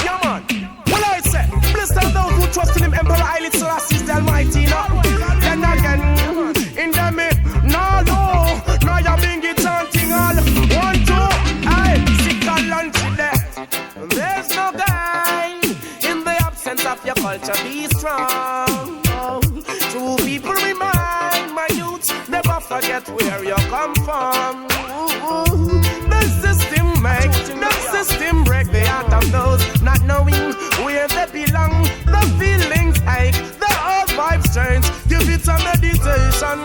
Yeah, man. What I say? Blessed are those who trust in him, Emperor Haile Selassie the Almighty. No. Then again, in the mid, no, you're being it chanting all. 1, 2, I sick and lunch there. There's no guy in the absence of your culture. Be strong. True people remind my youth, never forget where you come from. The system make, the system break the heart of those not knowing where they belong. The feelings ache, the old vibes change. Give it a meditation.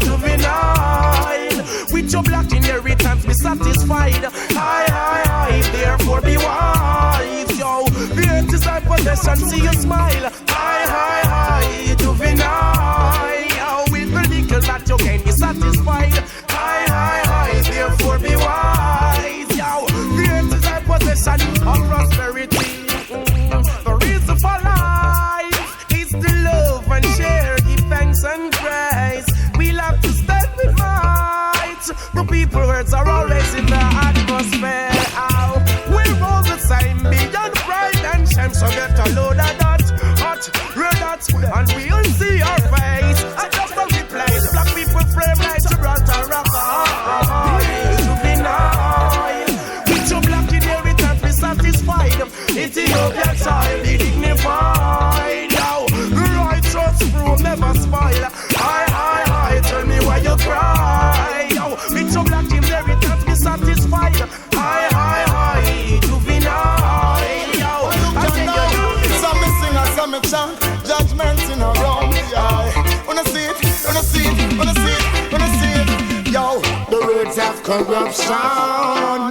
Juvenile, with your black inheritance, be satisfied. High, therefore be wise. Yo, the earth is thy possession, see you smile. High, juvenile. Yo, with the little that you can be satisfied. High, therefore be wise. Yo, the earth is thy possession of prosperity. The reason for life is to love and share, give thanks and praise. We'll have to stand with might. The people words are always in the atmosphere. We're all the same, beyond pride and shame. So get a load of that, hot, red hot, and we'll see your face. And just as we play, black people frame like Gibraltar rock. Juvenile, with your black inheritance, be satisfied. Ethiopia child, dignified. Now, the righteous fruit never spoil. High, tell me why you cry. Yo, with your black inheritance, be satisfied. High, juvenile. Yo, some me sing and some me chant. Judgment in a wrong. Wanna see it, wanna see it, wanna see it, wanna see it. Yo, the words of corruption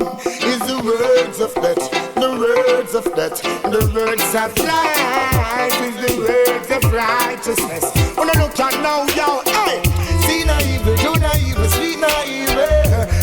is the words of death. The words of death, the words of life is the words of righteousness. Wanna look at now, yo, hey. See no evil, do no evil, speak no evil.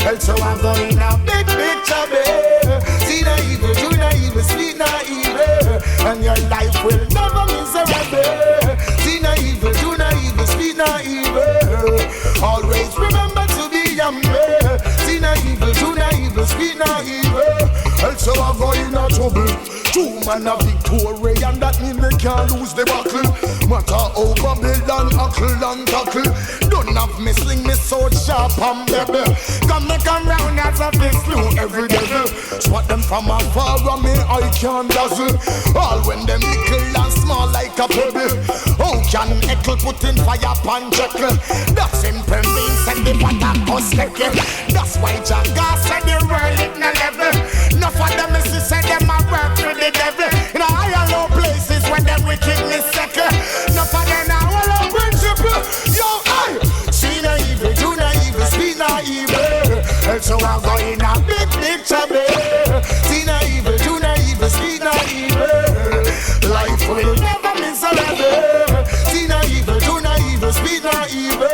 And so I'm going a big picture, babe. See no evil, do no evil, speak no evil. And your life will never miserable. See no evil, do no evil, speak no evil. Always remember to be humble. See no evil, do no evil, speak no evil. And so I'm going a trouble. 2 man a victory, and that mean they can't lose the battle. Matter how Babylon huckle and tackle. Don't have me sling me sword sharp and baby. Come me come round as a fist slew every devil. Swat them from afar and me I can dazzle. All when them little and small like a pebble. How can Eckle put in fire pan Jekyll? That's simple means and the patak was Eckle. That's why Jagga said the world it no level. Enough of them is to say them a work for the devil. In a higher low places when them wickedness settle. Enough of them now all on principle. Yo, hey! See no evil, do no evil, speak no evil. And so I'm going a big picture, babe. See no evil, do no evil, speak no evil. Life will never miserable. See no evil, do no evil, speak no evil.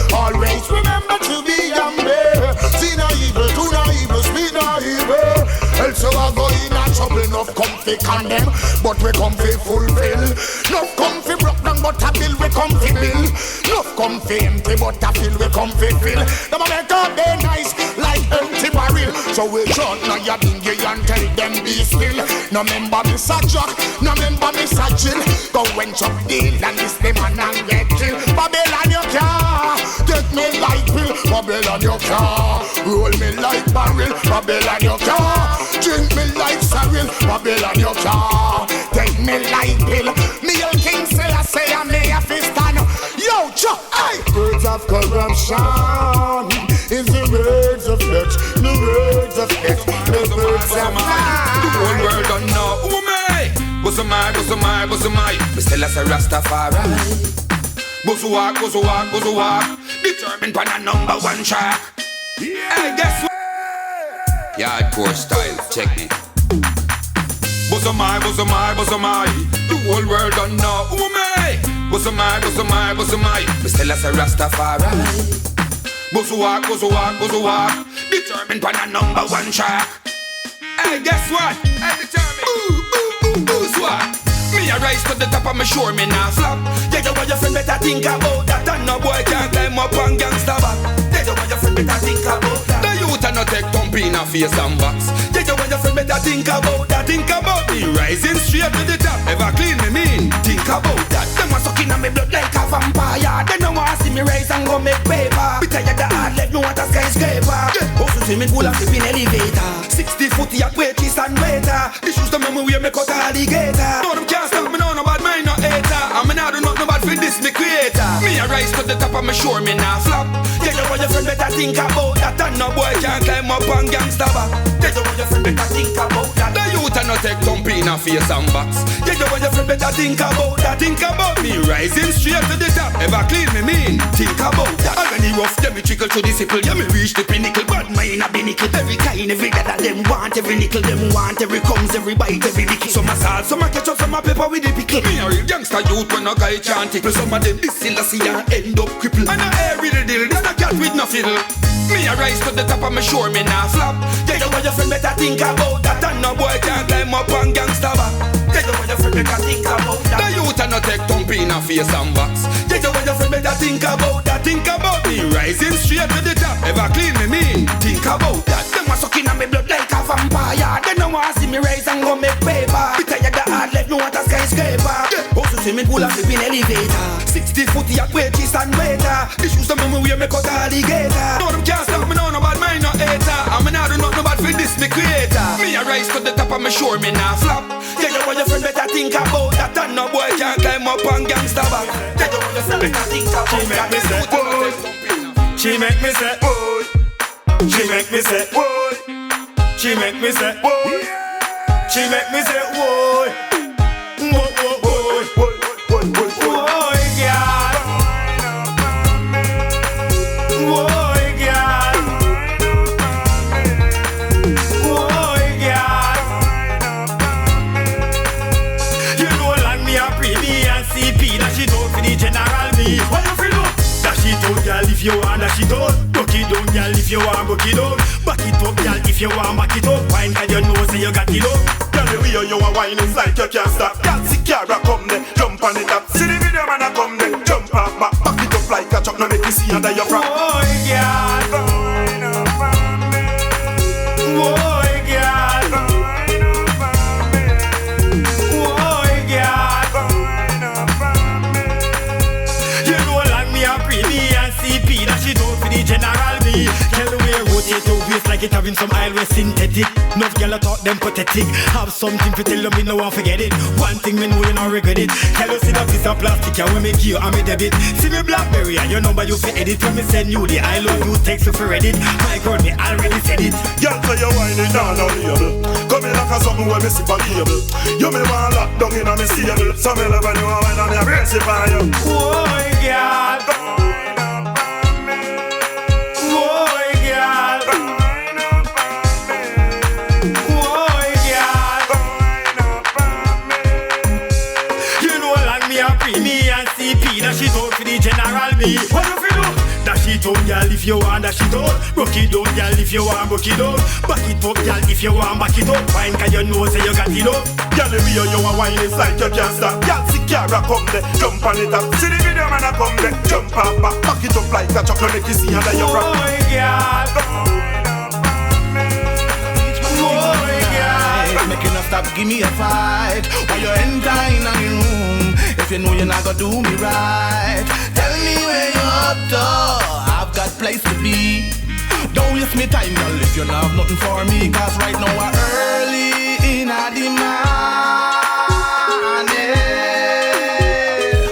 Always remember to be humble. See no evil, do no evil, speak no evil. And so I go in a trouble. Enough comfy condemn, but we comfy fulfill. Enough comfy broke down, but a bill we comfy bill. Enough comfy empty, but a bill we comfy fill. Them a make up they nice like empty barrel. So we short now ya dingy and tell them be still. No member Miss a Jack, no member Miss a Jill. Go when Chuck deal and this the man and get killed. Babylon you car, get me like pill. Babylon you car, roll me like barrel. Babylon you car, drink me like sorrel. Babylon you car, take me like pill. Me a king say I say I may a fist stand. Yo Chuck, hey. Words of corruption is the words of death. The words of death, the words of life. The whole world don't know who me. Boss of my. We still as a Rastafari. Boss walk. Determined by the #1 track. Hey, guess what? Hardcore style, check me. Boss of my. The whole world don't know who me. Boss of my. We still as a Rastafari. Boss walk. Determined by the #1 track. Hey, guess what? Hey, determined. Boss walk. Me a rise to the top of my shore, me nah flop. Yeah, you want your friend better think about that. And no boy can't climb up on gangsta back. Yeah, you want your friend better think about that. The youth a no take thump in a face and box. Yeah, you want your friend better think about that. Think about me rising straight to the top. Ever clean me mean? Think about that. Them a sucking on me blood like a vampire. They don't want to see me rise and go make paper. Be tired the hard left, no want a skyscraper. Also swimming pool and flipping elevator. 60 foot yacht, wages and waiter. The shoes to me wear me cut alligator. No them can't stop me, no bad mind, no hater. I'm not do nothing bad for this, me creator. Me a rise to the top and me sure me not flop. Tell you what your friend better think about that. And no boy can't climb up on gangsta back. Tell you what your friend better think about that. The youth are not take thump in a face and box. Tell you what your friend better think about that. Think about me rising straight to the top. Ever clean me mean? Think about that. Already rough, them me trickle to the sickle. Yeah, me reach the pinnacle. Bad mind a binnacle. Every kind, every gather them want. Every nickel them want. Every comes, every bite, every nickel. Some a salt, some a ketchup, some a pepper with the pickle. Me a real gangster youth when a guy can't tickle. Some of them this Sizzla and end up crippled. And I with the deal, this a cat with no fiddle. Me a rise to the top and me sure me not flop. Tell you what your friend better think about that. And no boy can't climb up on gangsta back. Tell you what your friend better think about that. The youth a not take thump in a face and box. Tell you what your friend better think about that. Think about me rising straight to the top. Ever clean me mean? Think about that. Them a sucking on me blood like a vampire. They don't want to see me rise and go make paper. Be tired the hard left, no want a skyscraper. Also swimming pool and flipping elevator. 60 foot yacht, wages and waiter. The shoes to me wear me cut alligator. No them can't stop me, no bad mind, no hater. I'm not do nothing bad for this, me creator. Me a rise to the top and me sure me not flop. Tell you what your friend better think about that. And no boy can't climb up on gangsta back. Tell you what your friend better think about that. She make me say, boy. She make me say, boy. She make me say, boy. She make me say, boy. Boy, boy, boy, boy, boy, boy, boy, girl. Boy, girl. Boy, girl. You know like me a pretty and CP. That she don't for the general me. What you feel? That she don't, girl, if you want, that she don't. Broke it down, girl, if you want, broke it down. Back it up, girl, if you want, back it up. Wine, cause you know, say you got it up. Girl, the way you a wine is like you can't stop. Girl, see Lara come there, jump on it up. See the video man a come there, jump off back. Back it up like a truck, now make me see under your front. Boy, girl. Boy, girl. Boy, girl. You know like me a premium and CP. That she don't for the general me. Tell the way rotate your waist like it having some eyewear synthetic. Enough girl talk them pathetic. Have something to tell them me no one forget it. One thing me know you not regret it. Tell you see that piece of plastic I will make you and me debit. See me Blackberry and your number you fi edit. When me send you the I love you text you for Reddit. My girl me already said it. Girl say you whining down on the label. Come in like a something where me sip a cable. You me want lock down in a me stable. So me love when you want wine on me aggressive on you. Boy girl. That she don't for the general me. What you feel do? That she don't, girl, if you want, that she don't. Broke it down, girl, if you want, broke it down. Back it up, girl, if you want, back it up. Wine, cause you know, say you got it up. Girl, the way you a wine is like you can't stop. Girl, see Lara come there, jump on it up. See the video man a come there, jump off back. Back it up like a truck, now make you see under your front. Boy, girl. Boy, girl. Make you not stop, give me a fight. While you enter in my room. If you know you're not gonna do me right, tell me where you're up to. I've got place to be. Don't waste me time, girl, if you don't have nothing for me. Cause right now we're early in a demand.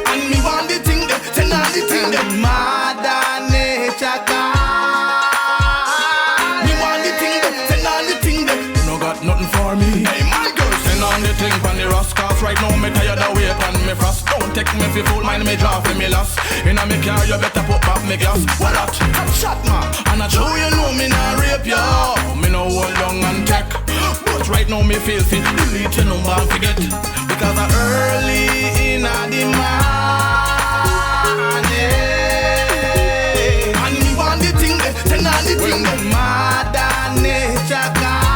And me want the thing that, send on the thing that mother nature can. Me want the thing that, send on the thing that you no got nothing for me. Hey my girl, send on the thing from the rascals. Right now me tired of wait and me frost. Don't take me for full mind, me draw for me loss. In a me car, you better put back me glass. What up? Top shot, man. And I show you know me not rape ya. Me no hold down and take. But right now me feel fit. Delete your number and forget. Because I'm early in a demand. Yeah. And me want the thing that, send on the thing that mother nature can.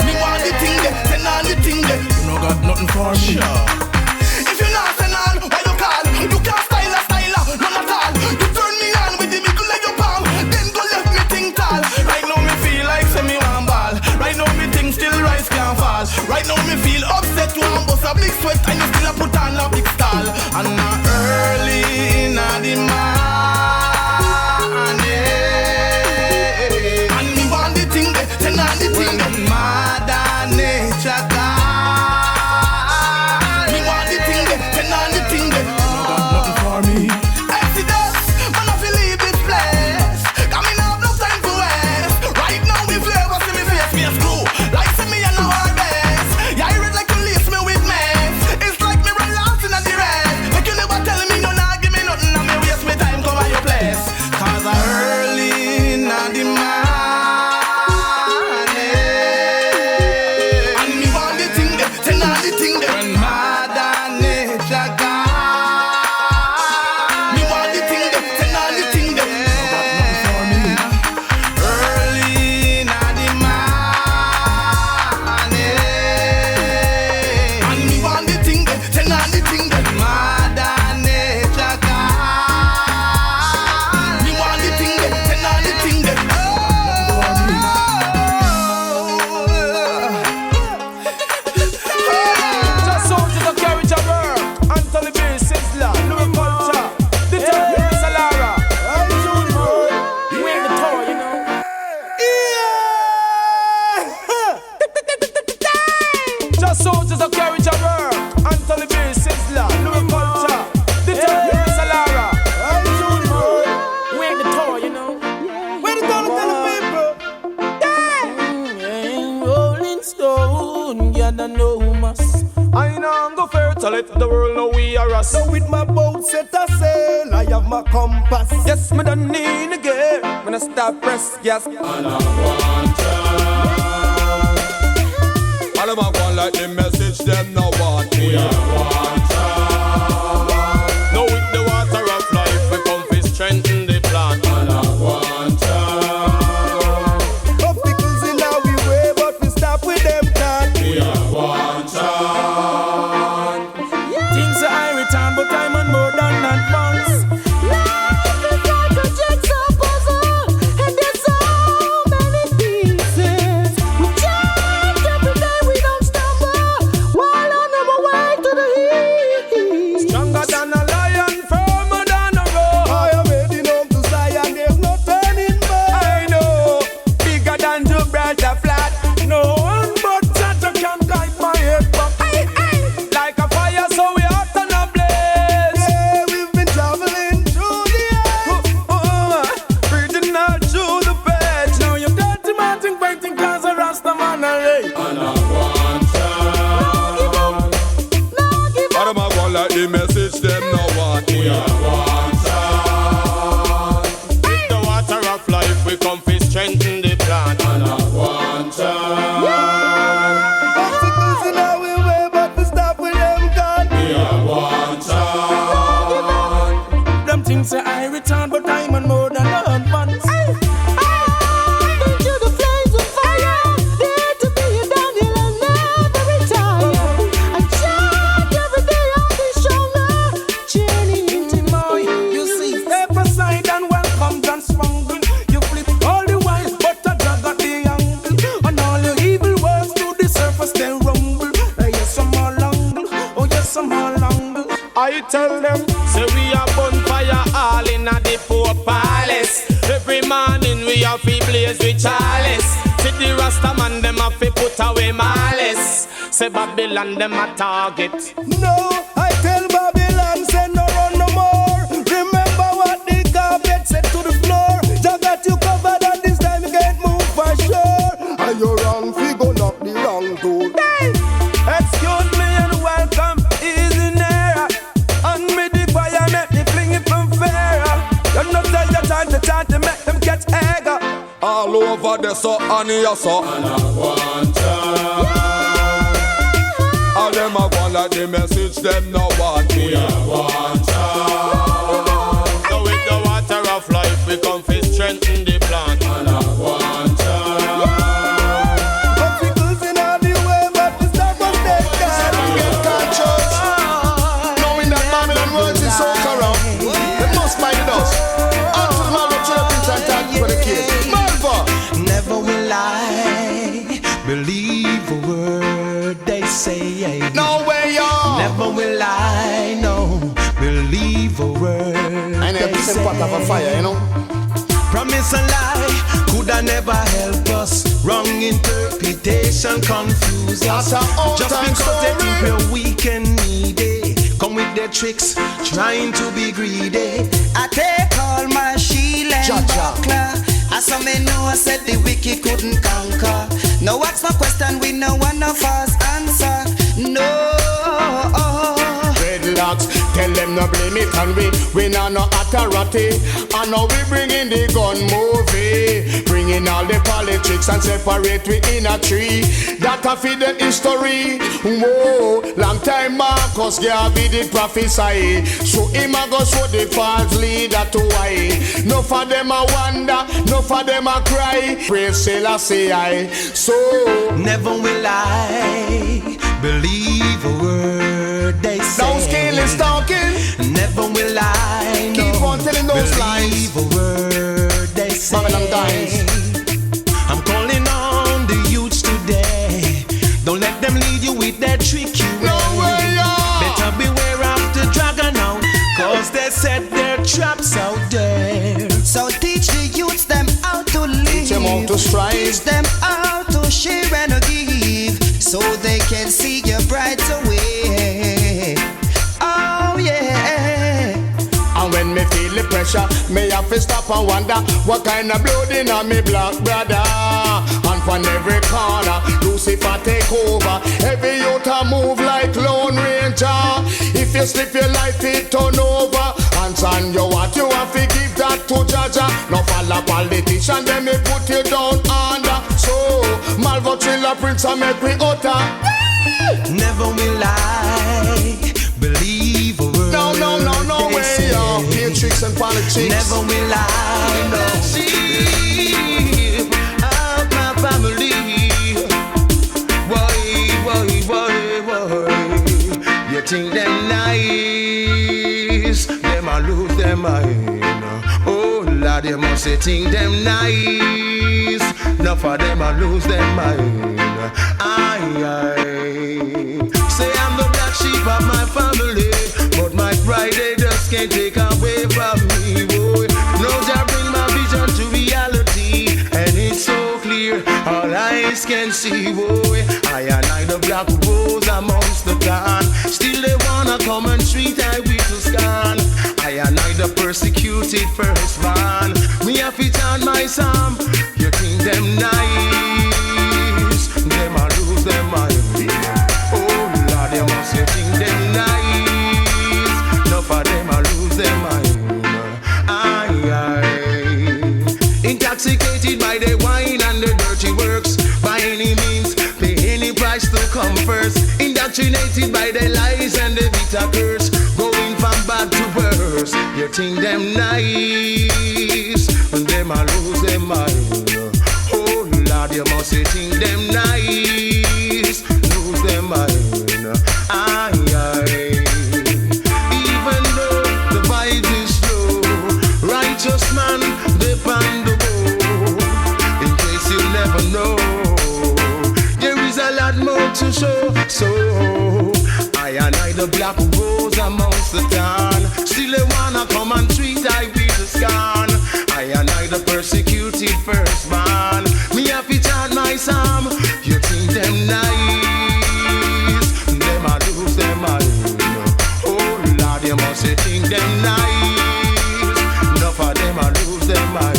Me want the thing that, send on the thing that you no got nothing for me. Sure. If you not send on, why you call? You can't style, none at all. You turn me on with the middle of your palm, then go left me think tall. Right now me feel like say me one ball. Right now me sweat and you still a put on a big stall. And now early in the morning, and me want the thing there, turn on the thing there. Mother Nature God, me want the thing there, turn on the thing there. Got nothing for me. Exodus, man, I feel leave this place. Got me now, no time to waste. Right now we flavor, see me face, me a screw. Like see me and no hard base. Yeah, I read like you lace me with mess. It's like me run lost in the race. Like you never tell me no, nah, give me nothing, and me waste me time cover your place. Cause I early in the morning, and me want the thing there, turn on the thing there. When Mother Nature God, me want the thing there, turn on the thing there. Got nothing for me. Early in the morning, and me want the thing there, turn on the thing there. Mother Nature God, me want the thing there, turn on the thing there. Just soldiers of carriage of her. Anthony B, Sizzla, Louie Culture, the Turbulence, Lara. We ain't the tour, you know. Just soldiers of carriage of her. Anthony B, Sizzla, Louie Culture, the Turbulence, Lara. We ain't the tour, you know. Where the dollar tell the people? Rolling Stone, yeah, I know us. I know go fair to let the world know we are us. So with my boat set a sail, I have my compass. Yes, me don't need a gear when I stop press gas. All of my one like the message, them no want me. No with the water of life, we come to strengthen the plan. Obstacles in our way, but we stop with them can't. Things are I return, but I'm on more than advance. Life is like a jigsaw puzzle, and there's so many pieces. We change every day, we don't stumble, while on our way to the heat. Stronger than a lion, firmer than a rock. I am heading home to Zion, there's no turning back. I know, bigger than Gibraltar flat. No one but Tata can guide my head back. Like a fire, so we hot and a blaze. Yeah, we've been traveling through the air. Breathing out through the page. Now you got to mountain painting cause a Rasta man a lay. All of my one like the message, them no want me. With the water of life, we come to strengthen the plan. Obstacles in our way, but we stop with them can't. Them things say I return, but I'm on more than advance. Into the flames of fire, there to be a Daniel and never retire. I charge every day, I'll be stronger. Journey into the Boy, you see, step aside and welcome John Spangle. You flip all the while, but I drag at the angle. And all your evil words to the surface, they rumble. Yes, I'm all angle. Oh, yes, I'm all angle. I tell them, say we are bonfire all in a the poor palace. Every morning we have to blaze with chalice. See the Rasta man, them have to put away malice. Say Babylon, them a target. No, I tell Babylon, say no run no more. Remember what the carpet said to the floor. Just got you covered and this time you can't move for sure. And you're wrong, figure knock the wrong door. Excuse me and welcome, easy nearer. And me the fire, make me fling it from fair. You know say you time to make them catch egg. All over the so and here so. All them a one like the message, them no want me. So with the water of life, we come to strengthen the plan. Obstacles in our way, but we stop what they can. Get conscious, knowing that Babylon words is so corrupt. They must find us. Until the Malvo Turbulence and talk for the kids. Malvo! Never will I believe a word they say. No way, y'all! of a fire, you know. Promise and lie, coulda never help us. Wrong interpretation confuse us. Just because they think we're weak and needy, come with their tricks, trying to be greedy. I take all my shield and buckler. As some may know, I said the wicked couldn't conquer. No ask no question, we no one of us answer. No. Dreadlocks, tell them no blame it and we not no authority. And now we bring in the gun movie, bringing all the politics and separate we in a tree. That a feed the history. Whoa, long time Marcus Garvey did prophesy. So him a go show the false leader to why. No for them a wonder, no for them a cry. Praise Selassie I. So never will I believe a word they say. Don't scale is talking. Never will I keep on telling those lies. Believe a word they say. I'm calling on the youths today. Don't let them lead you with that tricky way. No way, better beware of the dragon now, cause they set their traps out there. So teach the youths them how to live. Teach them how to strive. Teach them how to share and give, so they can see your brighter way. Oh yeah. And when me feel the pressure, me have to stop and wonder what kind of blood in a me black brother. And from every corner, Lucifer take over. Every youth a move like Lone Ranger. If you slip your life, it turn over. Hands on your what you have to give that to Jaja. No follow politician, then me put you down under. So Malvo Triller Prince and make we utter. Never will I believe a word. No way, yo. Tricks and politics. Never will I believe of my family. Why? You think them nice? Them a lose their mind. Oh Lord, you must think them nice. Enough of them a lose their mind. Say I'm the black sheep of my family, but my pride they just can't take away from me, boy. No job bring my vision to reality, and it's so clear, all eyes can see, boy. I and I the black rose amongst the clan. Still they wanna come and treat I with the scan. I and I the persecuted first man. Me have it on my psalm. You think them nice? Them a lose them mind. They must think them nice. No for them I lose their mind. Intoxicated by the wine and the dirty works. By any means, pay any price to come first. Indoctrinated by the lies and the bitter curse. Going from bad to worse. You think them nice. And them I lose their mind. Oh Lord, you must think them nice. Lose their mind. Even though the fight is slow, righteous man depend the bow. In case you never know, there is a lot more to show. So I and I the black rose amongst the town. Still they wanna come and treat I with the scan. I and I the persecuted first man. Me have it on my psalm. You think them nice? You must think them nice. Enough of them I lose their mind.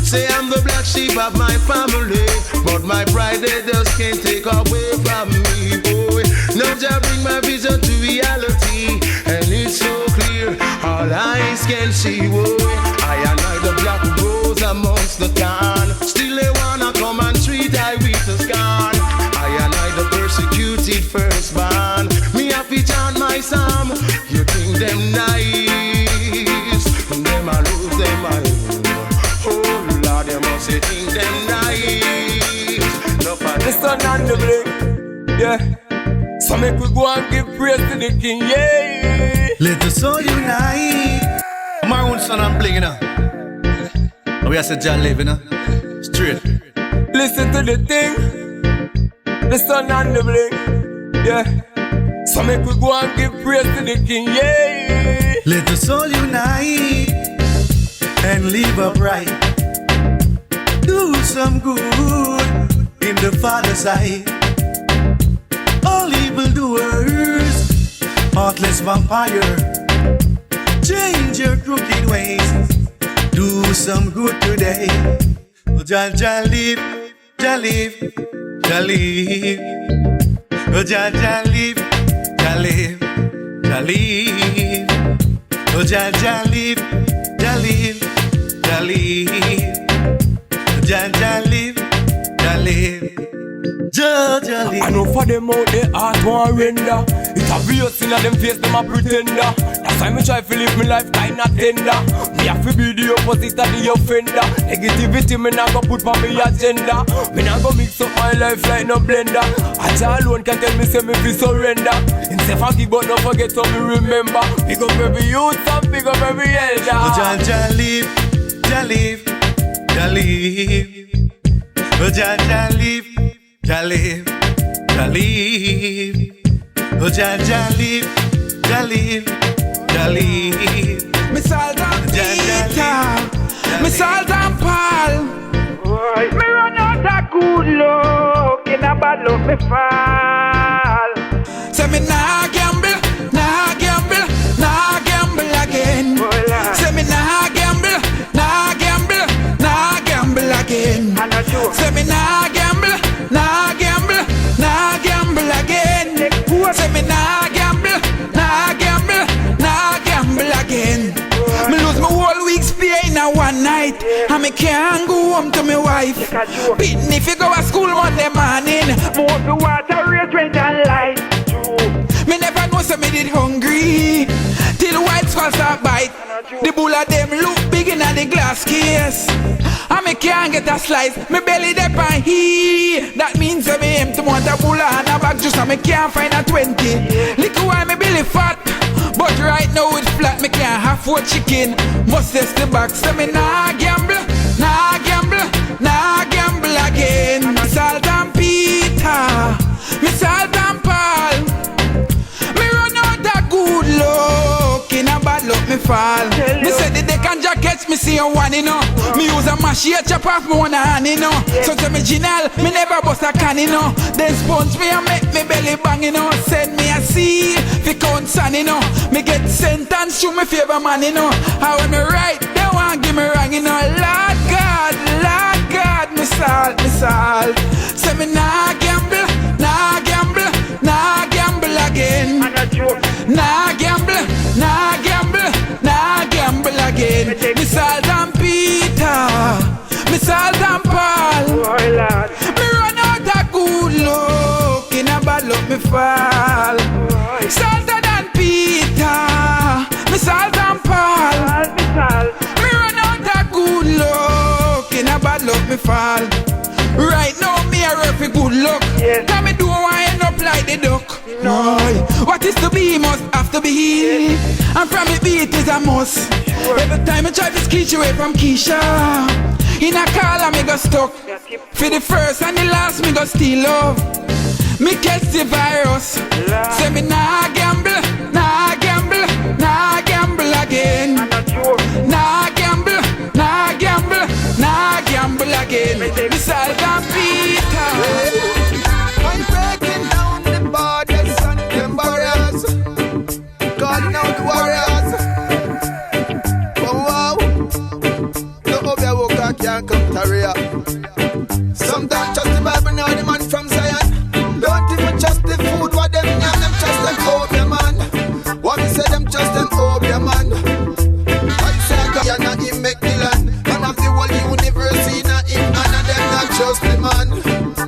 Say I'm the black sheep of my family, but my pride they just can't take away from me, boy. Now just bring my vision to reality, and it's so clear, all eyes can see, boy. I and I the black rose amongst the town. Still they wanna come and treat I with the scan. I and I the persecuted first man. Me have it on my psalm. You think them nice? Them I lose them mind. Oh Lord, you must think them nice. No for the sun and the blink, yeah. So make we go and give praise to the King, yeah. Let us all unite. Maroon son and bling, you know. We are said John live, you know. Straight. Listen to the thing, the sun and the blink, yeah. So make we go and give praise to the King, yeah. Let us all unite and live upright. Do some good in the Father's sight. All evildoers, heartless vampire, change your crooked ways. Do some good today. Jah Jah live, Jah live, Jah live. Jah Jah live, Jah live, Jah live. Jah Jah live, Jah live, Jah live. Jah Jah live, Jah live. Jah Jah live. I know for them out there heart won't render. It's obvious in them face them a pretender. That's why me try to live my life kinda tender. Me have to be the opposite of the offender. Negativity me not go put on me agenda. Me not go mix up my life like no blender. I just alone can tell me say me fi surrender. Instead forgive but don't forget to me remember. Pick up every youth and pick up every elder. Jah Jah live, Jah live, Jah live. Jah Jah live, Jah live, Jah live. Jah Jah live, Jah live, Jah live. Me salt and Peter, me salt and Paul. Me run out a good luck, in a bad luck me fall. Say me nah gamble, nah gamble, nah gamble again. Say me nah gamble, nah gamble, nah gamble again. Say me nah gamble, nah gamble, nah gamble again. Say me nah gamble, nah gamble, nah gamble again. Me lose my whole week's pay in a one night, and me can't go home to my wife. Beating if you go to school Monday morning, more the water rate rent and light. Me never know so me did hungry till white squall start bite. The bull of them look big in the glass case, and me can't get a slice. Me belly dip and he. That means that me empty want a bull and a bag just so me can't find a 20. Look why me belly fat, but right now it's flat. Me can't have 4 chicken. Must test the back. So me nah gamble, nah gamble, nah gamble again. Salt and Peter, me salt and Paul. Me run out a good luck, in a bad luck me fall. Me say the deck and jackets, me see a one, you know. Me use a machine chop off me one hand, you know. So to me Ginal, me never bust a can, you know. Then sponge me and make me belly bang, you know. Send me a seal, fi count son, you know. Me get sentence to me favor man, you know. I when me right, they want give me wrong, you know. Lord God, me salt, me salt. Say me nah gamble, nah gamble, nah gamble again. Nah gamble, nah gamble, nah gamble again. Me salt and Peter, me salt and Paul. Me run out a good luck, in a bad luck me fall. Salter than Peter, me salt and Paul. Me run out a good luck, in a bad luck me fall. Right now me a rough good luck. Now me don't want end up like the duck. No, what is to be must have to be, and from it be it is a must. Every time I try to skitch away from Keisha, in a car me go stuck. For the first and the last me go steal love. Me catch the virus. Say me nah gamble, nah gamble, nah gamble again. Nah gamble, nah gamble, nah gamble again. Me salt and Peter. I'm breaking down the borders and them barriers. Calling out the warriors. Oh wow. No other worker can come to Ria. Sometimes just the Bible now the man from Zion. Don't even trust the food what them and them trust them obeah man. What me say them trust them obeah man. I say God na him make the land, and of the whole universe in a him and them not trust the man.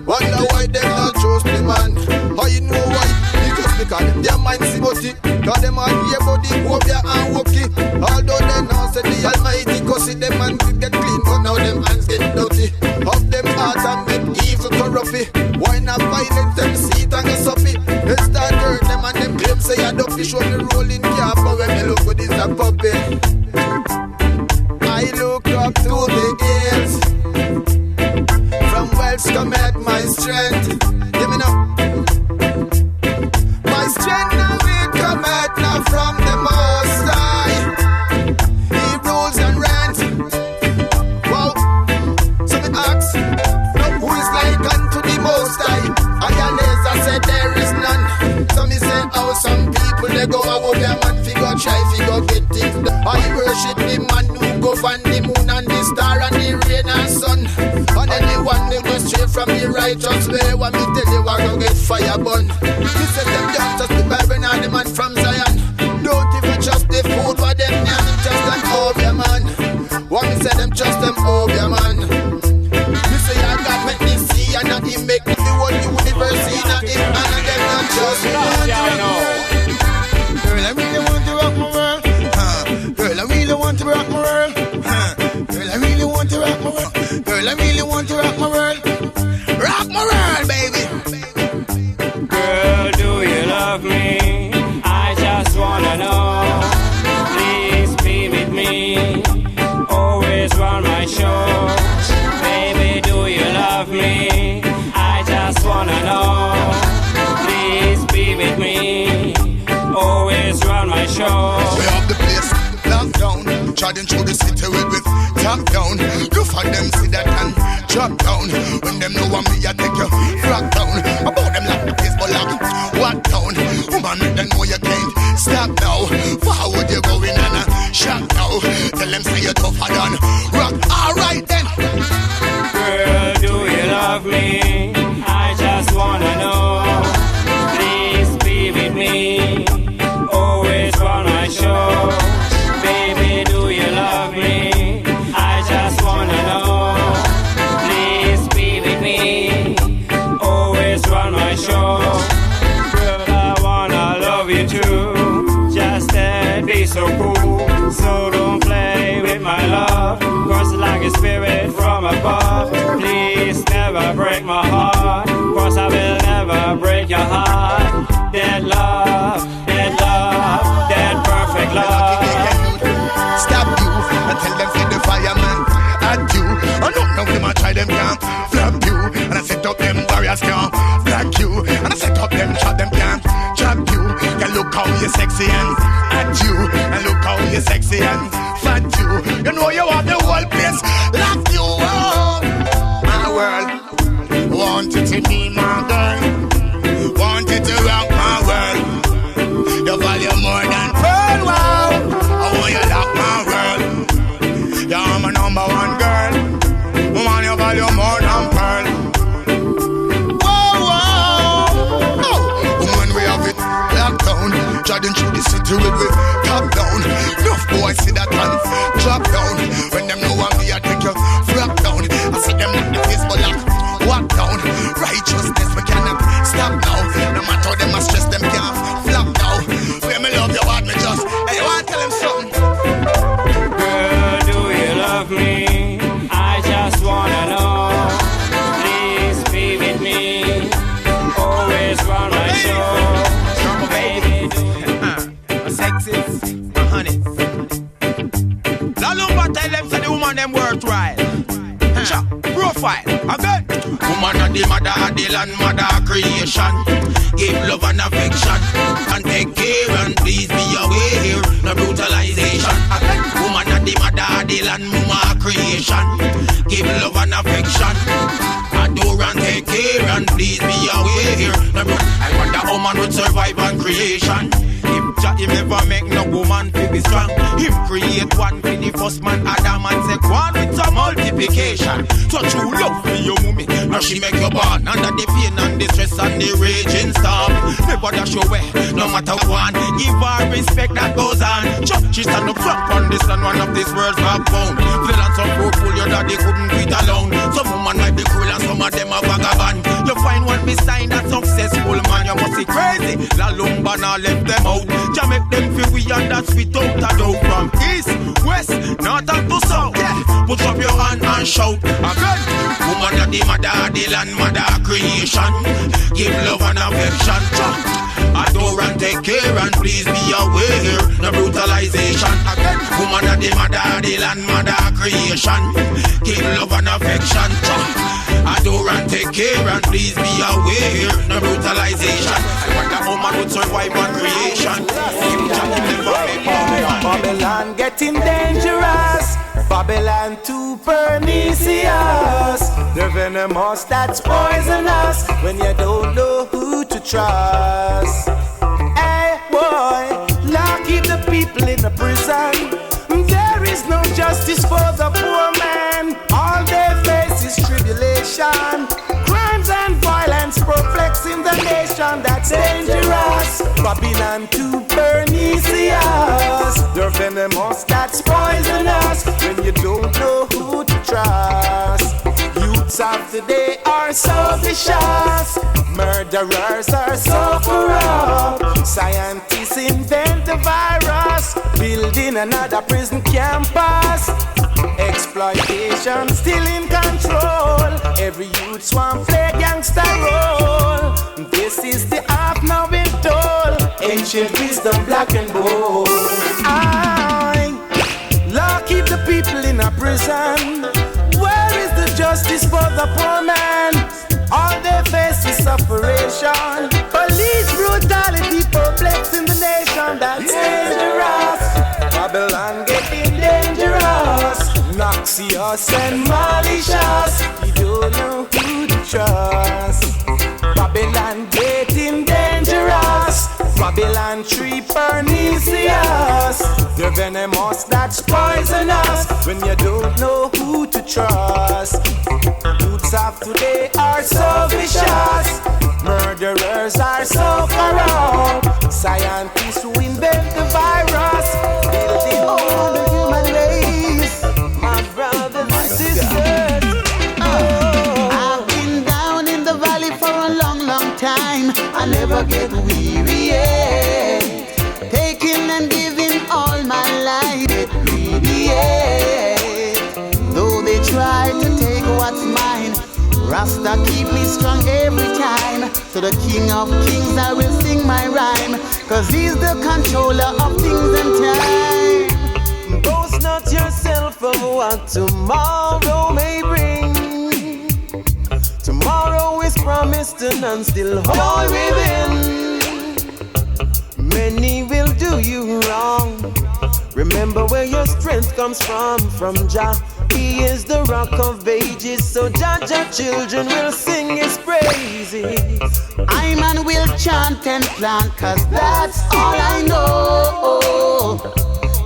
Wonder why them not trust the man. How you know why? Because their mind see body. Cause them all hear body, obeah and wookie. Although they now say the Almighty cause see them hands get clean, but now them hands get dirty. Of them heart and make evil corrupty. Why not violence them see it and go suppy? They start hurt them and them claim say I don't fish on the rolling cap. But when me look good is a puppy. I look up to the hills. From whence cometh my strength? Give me now. My strength now it cometh now from the Most High. from the righteous way. What me tell you, I go get fire burn. Me say them don't just the Bible and the man from Zion. Don't even trust the food for them, and just an obia man. What me say them trust them obia man. Me say I got make me see and not him make me the whole universe in a him and them not trust me. Girl, I really want to rock my world. Girl, I really want to rock my world. Girl, I really want to rock my world. Girl, I really want to rock my world. Rock my world, baby. Girl, do you love me? I just wanna know. Please be with me. Always run my show. Baby, do you love me? I just wanna know. Please be with me. Always run my show. We have the place locked down. Trotting through the city with top down. You find them see that and drop down. When them know what me, I take you flock down. About them like the place but lock. Walk down. Woman, make them know you can't stop now. Forward you going and a shot now. Tell them say you're tougher than rock. Alright then. Girl, do you love me? I just wanna know. Please be with me. Always run my show. Baby, do you love me? I just wanna know. Please be with me. Always run my show. Girl, I wanna love you too. Just be so cool. So don't play with my love. Cause like a spirit from above. Please never break my heart. Cause I will never break your heart. Dead love, dead love, dead perfect love. Stop you and tell them feed the fireman at you. I don't know them I try them can't flap you. And I set up them barriers can't black you. And I set up them trap them can't trap you. Yeah, look how you sexy and at you. And look how you sexy and fat you. You know you have the whole place lock you up. My world, want it to be my girl. Want it to rock my world. You value more than pearl, wow. I want you lock my world. You're my number one girl. Woman, you value more than pearl. Whoa, whoa. Oh, woman, we have it locked down. Driving through the city with it top down. Enough boys see that and drop down. When them know I'm here, I take you flop down. I see them like the face, but lock, walk down. Righteousness, we cannot stop now. No matter them, I stress them, can't flop now. When me love you, what me just, hey, you want to tell him something? Girl, do you love me? I just wanna know. Please be with me. Always run my show. Baby, do you Sexy, honey. Lalumba tell them say the woman them worthwhile. Cha, profile, again. Woman of the mother of the land, mother of creation. Give love and affection and take care and please be away here. No brutalization. Woman of the mother of the land, mama of creation. Give love and affection. Adore and take care and please be away here. No I want a woman with survive and creation. Him never make no woman to be strong. Him create one for the first man Adam and say one with some multiplication. So true love for your mummy. Now she make you born under the pain and the stress and the raging storm. Never dash away, no matter what. Give her respect that goes on. She stand up strong on this and one of this world's backbone. Feel and some fruitful your daddy couldn't beat alone. Some woman might be cruel and some of them are vagabond. You find one beside that successful man, you must be crazy. La Lumba now left them out. Just make them feel we and that's without a doubt. From east, west, north and to south. Yeah. Put up your hand and shout again. Woman of the mother of the land, mother of creation. Give love and affection. Adore and take care and please be aware here. No brutalization. Again. Woman of the mother of the land, mother of creation. Give love and affection. Adore and take care and please be aware here. No brutalization. I want a woman with survive and creation. Babylon getting dangerous. Babylon too pernicious. The venomous that's poisonous when you don't know who to trust. Hey boy, lock keep the people in the prison. There is no justice for the poor man. All they face is tribulation. the nation that's dangerous. Babylon too pernicious. They're venomous, that's poisonous. When you don't know who to trust. Youths of today are so vicious. Murderers are so corrupt. Scientists invent the virus, building another prison campus. Exploitation still in control. Every youth want play gangster role. This is the art now been told. Ancient wisdom black and bold. Law keep the people in a prison. Where is the justice for the poor man? All they face is separation. Police brutality perplexing the nation. That's dangerous. Babylon getting dangerous. Noxious and malicious. You don't know who to trust. Babylon getting dangerous. Babylon tree pernicious. They're venomous, that's poisonous. When you don't know who to trust. Youths of today are so vicious. Murderers are so corrupt. Scientists who invent the virus, building all the human race. My brothers and sisters, I've been down in the valley for a long, long time. I never get weary yet. Taking and giving all my life, get greedy yet. Though they try to take what's mine, Rasta keep me strong every time. To the King of Kings I will sing my rhyme, cause he's the controller of things and time. boast not yourself of what tomorrow may bring. Tomorrow is promised and none still hold within. Many will do you wrong. Remember where your strength comes from Jah. He is the rock of ages, so Jah children will sing his praises. I man will chant and plant, cause that's all I know.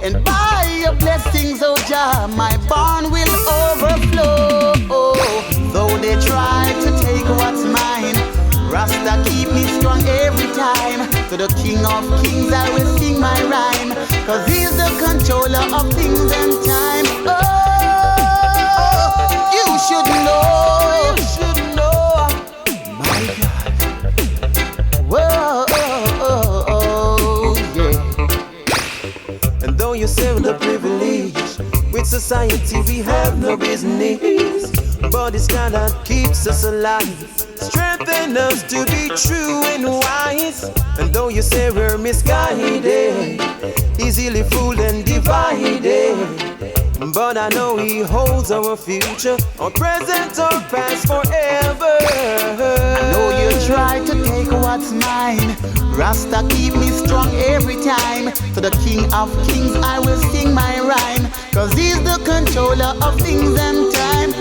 And by your blessings, oh Jah, my barn will overflow. Though they try to take what's mine, Rasta keep me strong every time. To the King of Kings I will sing my rhyme, cause he's the controller of things and time. You should know, my God. Whoa, yeah. And though you say the privilege, with society we have no business. But it's God that keeps us alive, strengthen us to be true and wise. And though you say we're misguided, easily fooled and divided, but I know he holds our future, our present, our past forever. I know you try to take what's mine, Rasta keep me strong every time. To the King of Kings I will sing my rhyme, cause he's the controller of things and time.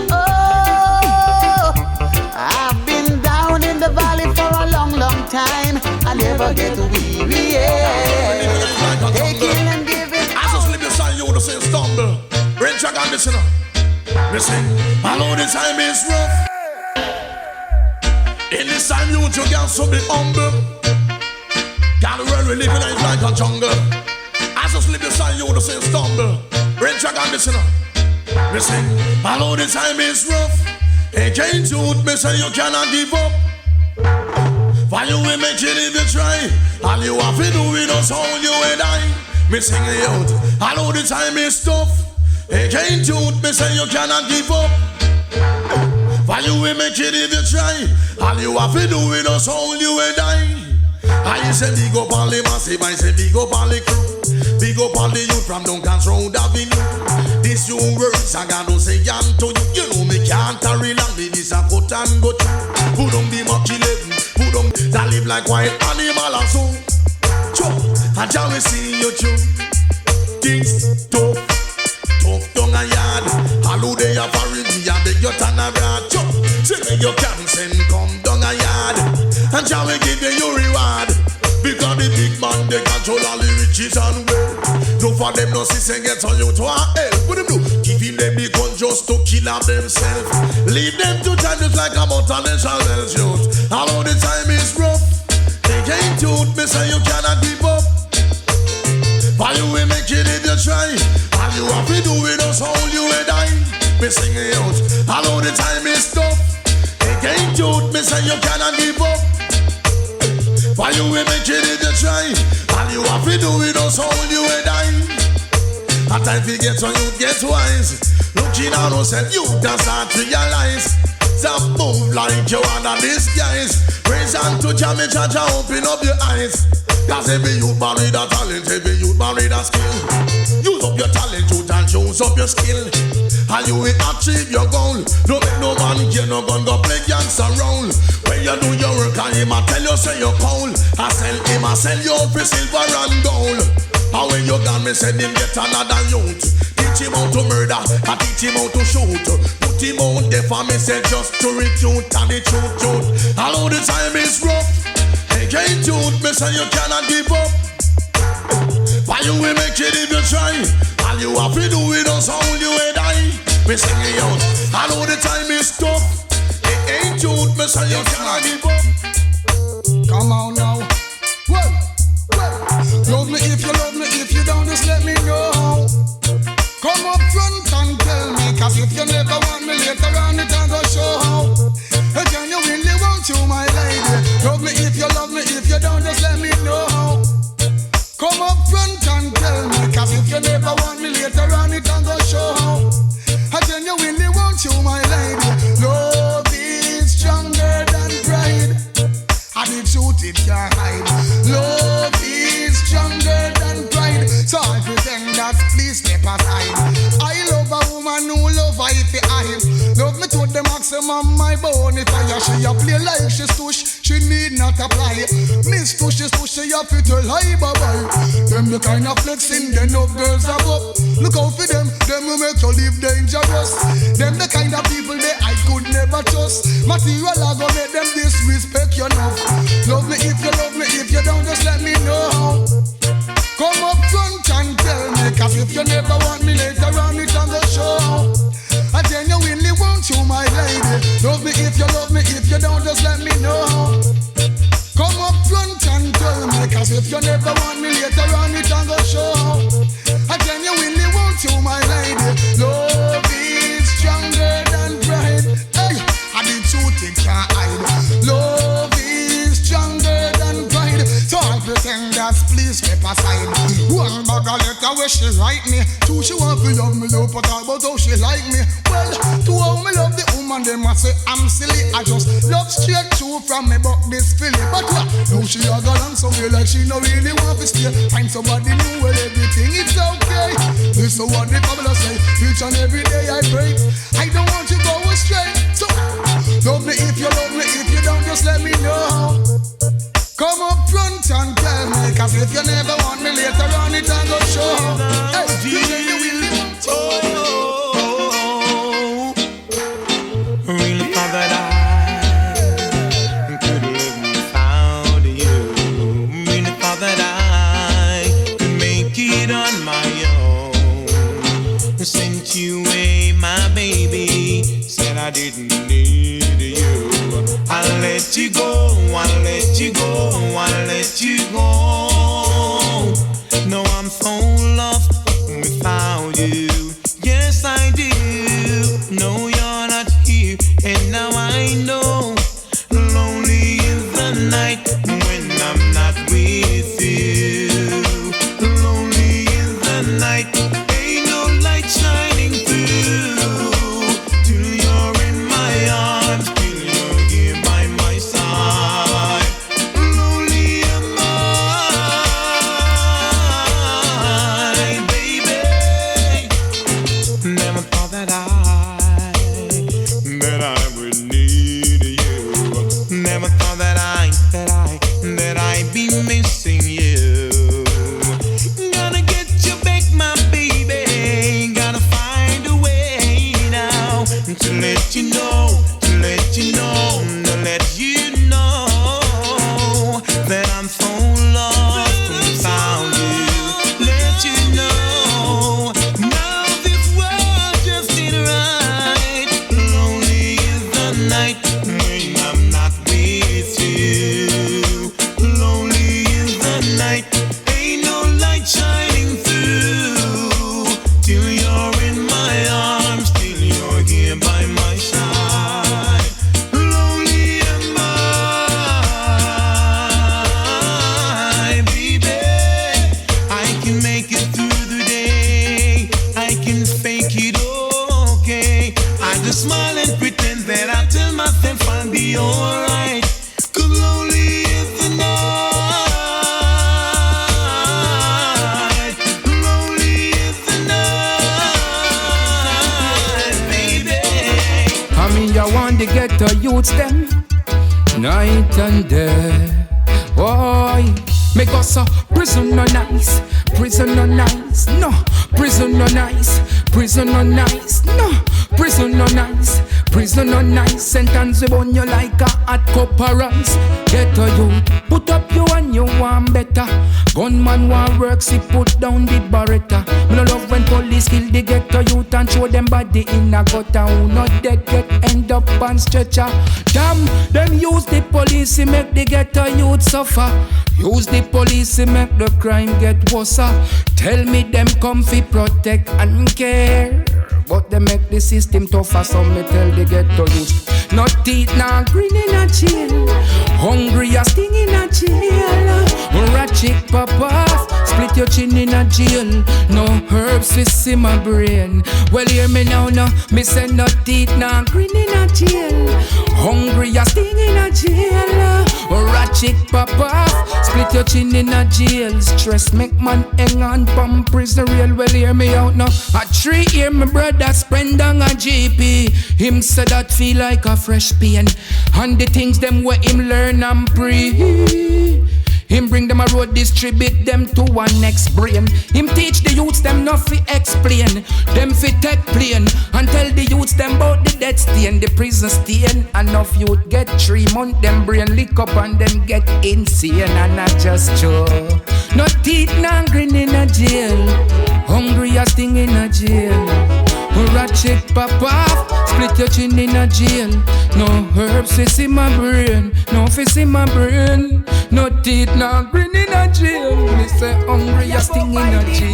I've been down in the valley for a long, long time. I never get weary, yeah. Taking and giving. I just live beside you to say stumble. Rain track and listen up. Listen, I know this time is rough. In this time you can so be humble. Got the world we live in is like a jungle. I just live beside you to say stumble. Rain track and listen up. Listen, I know this time is rough. Against youth, me say you cannot give up. Why you will make it if you try? All you have to do is us all you and I. Me sing it out. I know the time is tough. Against youth, me say you cannot give up. Why you will make it if you try? All you have to do is us all you and I say big up all the massive, I say big up all the crew. Big up all the youth from Duncan's Road Avenue. These new words I gotta say to you. You know me can't carry long, this a cut and go through. Put on the Mach 11, put on that live like wild animal and so. Chop, and Jah we see you through. Things tough, tough down a yard. Hello they are foreign, me a beg you turn around. Chop, say me you can send come down a yard. And Jah we give you your reward. Because the big man, they control all the riches and wealth. No for them, no sister get on you to our help. What them do? Giving them the gun just to kill them themselves. Leave them to time just like a multinational youth. All the time is rough. me say you cannot give up. Why you will make it if you try? All you have to do with us, hold you and die. Me sing it out, all the time is tough. Again, youth, me say you cannot give up. Why you will make it if you try? All you have to do with us, hold you and die. A time to get on you, get wise. Looking at us and you just start to realize. Stop move like you under disguise. Praise and to Jah, me Jah Jah, open up your eyes. Cause every youth man with a talent, every youth man with a skill. Use up your talent, youth, and use up your skill. And you will achieve your goal. Don't make no man get no gun, go play gangster role. When you do your work and him a tell you say you're cold, I sell him, I sell you for silver and gold. And when you gone, me send him get another youth. Teach him how to murder, I teach him how to shoot. Put him out there for me, say just to recruit. And the truth, all the time is rough. Again, youth, me say you cannot give up. Why you will make it if you try? All you have to do with us, hold you and die. Me sing it out, all the time is tough. Again, youth, me say you cannot give up. Come on now. Well. Love me if you love me, if you don't, just let me know. Come up front and tell me, cause if you never want me later on, it ain't gonna show how. Again, you really want you, my lady. Love me if you love me, if you don't, just let me know. Come up front and tell me, cause if you never want me later on, it ain't gonna show how. Again, you really want you, my lady. Love is stronger than pride. And the truth it can't hide. Love is stronger than pride. So I pretend that please step aside. I love a woman who love I if I love me to the maximum, my bone. If I she a play like she's tush, she need not apply. Miss tush is tush, she a fit her lie bye-bye. Them the kind of flexing, then no girls are up. Look out for them will make you live dangerous. Them the kind of people that I could never trust. Material are gonna make them disrespect you enough. Love me if you love me, if you don't, just let me know. Come up front and tell me, cause if you never want me later on, it on the show. I genuinely want you, my lady. Love me if you love me, if you don't, just let me know. Come up front and tell me, cause if you never want me later on, it on the show. I genuinely want you, my lady. Love is stronger than pride. Hey, and the truth it can't hide. Love is stronger than pride. So I pretend that please step aside. One bag of letter where she write me. Two, she want to love me, love, but about how she like me. Well, to how me love the woman, them I say I'm silly. I just love straight through from me, but this feeling. But what? Now she a gone on somewhere like she no really want to stay. Find somebody new, well everything it's okay. This is what the Bible say. Each and every day I pray. I don't want you go astray. So love me if you love me, if you don't, just let me know. Come up front and tell me, cause if you never want me later on, it ain't gonna show. Hey, you really want to. Really thought that I could live without you. Really thought that I could make it on my own. Sent you away, my baby. Said I didn't need you. I'll let you go, I'll let you go, I'll let you go. No, I'm so lost without you. Yes, I do. No, you're not here, and now I know. Lonely is the night when I'm not with you. Lonely is the night, ain't no light shining through. Till you're in my arms, till you're here by my side. Lonely am I, baby. Never thought that I would need be alright. 'Cause lonely is the night. Lonely is the night, baby. I mean, you want to get to youths them night and day. Boy, make us a prison no nice, prison no nice, no, prison no nice, prison no nice, no, prison no nice, prison no nice. Sentence we burn you like a hot cup of rice. Get to you, put up you and you want better. Gunman want work, see put down the Beretta. Me no love when police kill the ghetto youth and throw them body in a gutter. Who not dead get end up on stretcher. Damn, them use the police to make the ghetto youth suffer. Use the police to make the crime get worse. Tell me them come fi protect and care, but they make the system tougher. So me tell the ghetto youth, no teeth, no green in a jail. Hungry a sting in a jail. Ratchet pop off, split your chin in a jail. No herbs fi see my brain. Well hear me now, no. Me say no teeth, no green in a jail. Hungry a sting in a jail. Ratchet pop off, split your chin in a jail. Stress make man hang on pump prison real. Well hear me out now. A 3 year my brother spend on a GP. Him said that feel like a fresh pain. And the things them where him learn and pre. Him bring them a road, distribute them to one next brain. Him teach the youths them not fi explain. Them fi take plane and tell the youths them about the death stain, the prison stain. Enough youth get 3 months, them brain lick up and them get insane. And not just true. No teeth, no grin in a jail. Hungry as thing in a jail. Ratchet pop off, split your chin in a jail. No herbs fi see my brain, no fi see my brain. No teeth, no grin in a jail. Me say hungry as thing in a jail.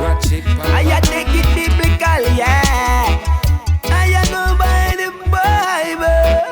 Ratchet pop off. I take it biblical, yeah. I go by the Bible.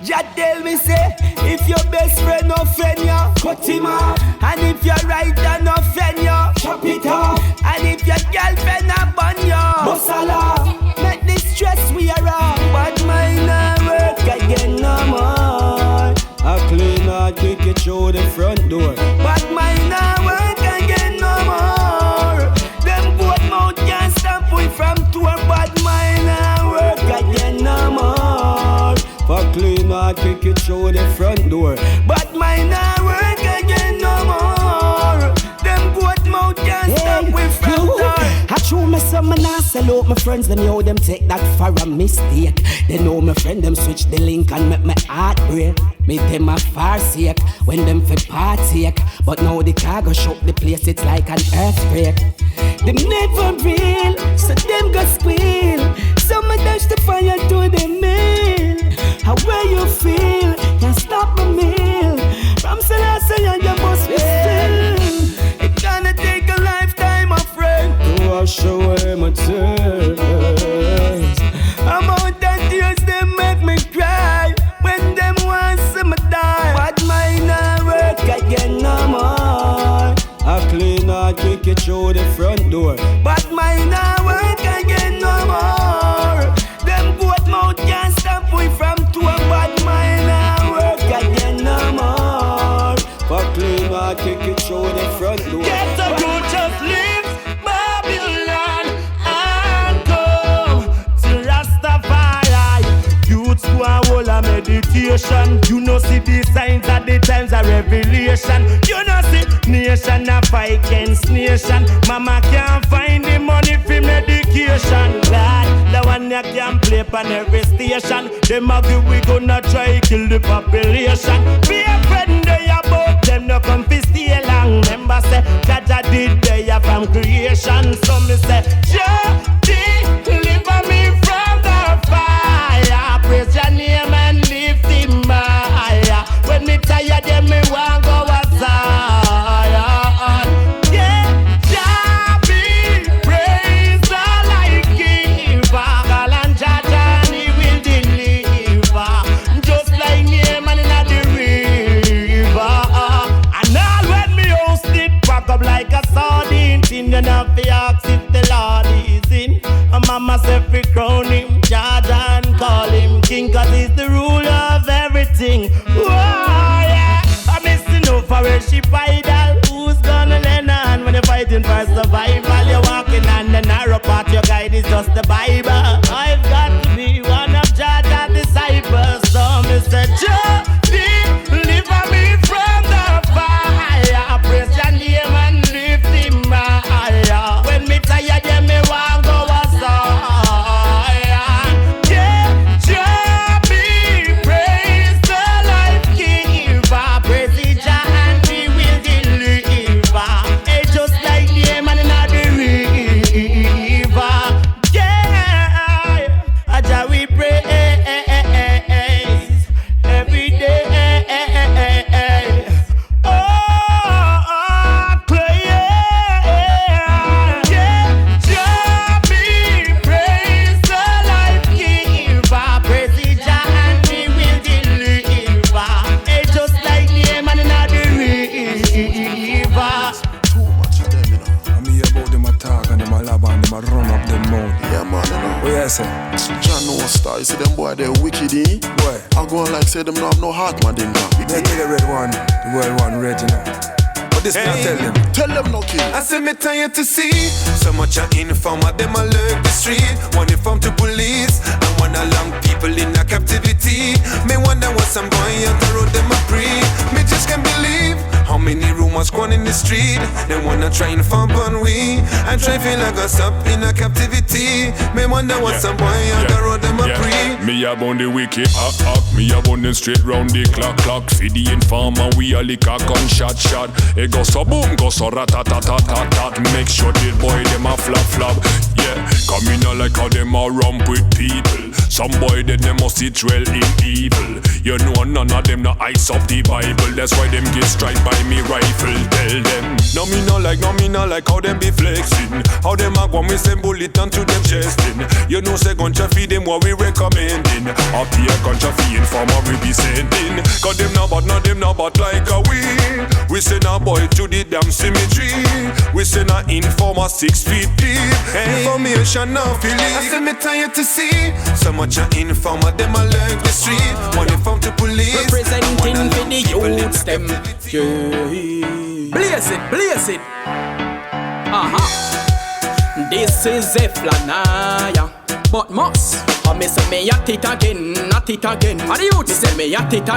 Jah tell me say, if your best friend offend you, cut him off. And if your right hand offend you, chop it off. And if your girlfriend abon you, bust a laugh. Make this stress we are off. But mine not work again no more. I clean out, kick it through the front door. But mine not work again no more. Them both mouth can't stop we from tour. But mine not work again no more. For clean out, kick it through the front door. But mine not work again no more. Them both mouth can't stop we from tour. I show me some and I sell out my friends. Them know them take that for a mistake. They know my friend them switch the link and make my heart break. Me them a far sake when them fi partake. But now the Khago shook the place, it's like an earthquake. Them never real, so them go squeal. Some dash the fire to the mill. How where you feel, can't stop my meal. From Selassie and you must be still. It gonna take a lifetime, my friend, to wash away my tears. Amount of tears them make me cry when them want see me die. But mine not work again no more. I clean out, kick it through the front door. But mine not work again no more. Them both mouth can't stop we from tour. But mine not work again no more. For clean out, kick it through the front door. Get a good just leave Babylon and come to Rastafari. Youths who are all a meditation. You know see the signs at the times of revelation. You know see nation a fight against nation. Mama can't find the money for medication. Lord, the one you can play on every station. Them argue we gonna try kill the population. Be a friend they about them no come fi stay long. Remember say Jaja did they from creation. So me say Jah deliver me from the fire. Praise your name and lift him higher. When me tired them me want go outside. Yeah, Jah be praised like giver. Call on Jaja and he will deliver. Just like name and in the river. And all when me host it pack up like a sardine tin. You know fi ask if the Lord is in. rule of everything. Whoa, yeah. I'm missing over worship idol. Who's gonna lend a hand when you're fighting for survival? You're walking on the narrow path, your guide is just the Bible. I've got to be one of Jada's disciples. So Mr. Joe, deliver me from the fire. Praise your name and lift him higher. When me tired, yeah, me want go aside. Yeah, Jah be praise the life giver. Praise the Jah and we will deliver. It's just like the man in the river. Yeah, Jah we praise every day. John no star, you see them boy, they're wicked, eh? Boy, I go on like say them no have no heart, Madinka. They take the red one, the world one red, you know. But this hey. Tell them no kill. I say me tired to see so much a informer, them a lurk the street. One inform to police, and one along people in a captivity. Me wonder what some boy on the road them a pre. Me just can't believe how many rumors gone in the street. They wanna try and farm on we and try feel like us up in a captivity. Me wonder what some boy on the road them a pre. Me a bun the wicked me a bun them straight round the clock. Feed the informer, we a lick a gunshot. It go so boom, go so rat-a-tat-tat-tat. Make sure the boy them a flap. Yeah, come in like how them a rump with people. Some boy then them must sit well in evil. You know none of them no ice up the Bible. That's why them get strike by me rifle. Tell them, no me no like how them be flexing. How them a go me send bullet onto them chesting. You know say guncha feed them what we recommending. Up here guncha feed informer we be sending. Cause them no but like a we send a boy to the damn cemetery. We send a informer 6 feet deep. Hey. Information now feel it. I say me tired to see so much a informer them a lurk the street. One inform to police. Representing for the youths them. Yeah. Blaze it. This is Eflanaya, but must. I me say me at it again. And the youth say me at it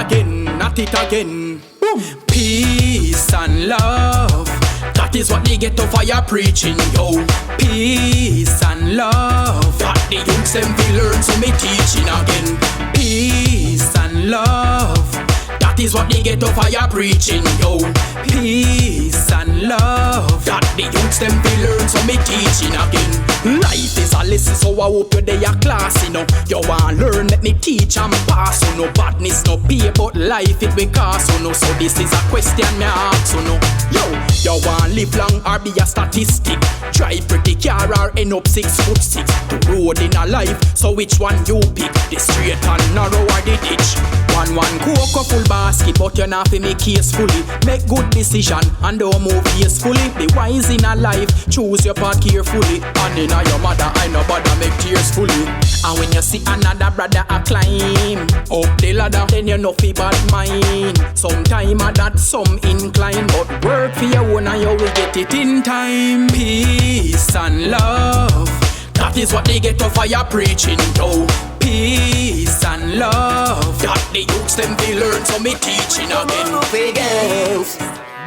again. Boom. Peace and love. That is what they get to fire preaching, yo. Peace and love. That the youths them feel learn, so me teaching again. Peace and love. That is what they get to fire preaching, yo. Peace and love. That the youths them feel learn, so me teaching again. Life is a lesson, so I hope you're there class, you know. You want learn, let me teach and pass, so no badness, no pay, but life it will cost, so no. So this is a question me ask, so no. Yo, you want live long or be a statistic? Drive pretty car or end up 6'6". The road in a life, so which one you pick? The straight and narrow or the ditch? One cocoa full basket, but you not fi make case fully. Make good decision and don't move gracefully. Be wise in a life, choose your path carefully. And in your mother, I no bother make tears fully. And when you see another brother a climb up the ladder, then you know fi bad mind. Sometime a that some incline, but work for your own and you will get it in time. Peace and love. That is what they get to fire preaching, yo. Peace and love. That the youths them feel learn, so me teaching again.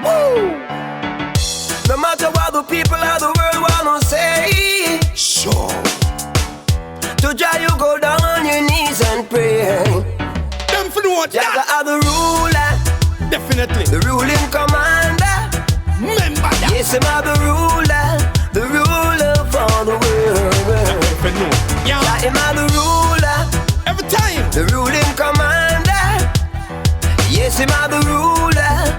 Woo! No matter what the people of the world wanna say, sure. To Jah you go down on your knees and pray. Them for what? Jah are the ruler, definitely. the ruling commander. Remember that. Yes, him are the ruler for the world. Yeah, him are the ruler. Every time. The ruling commander. Yes, him are the ruler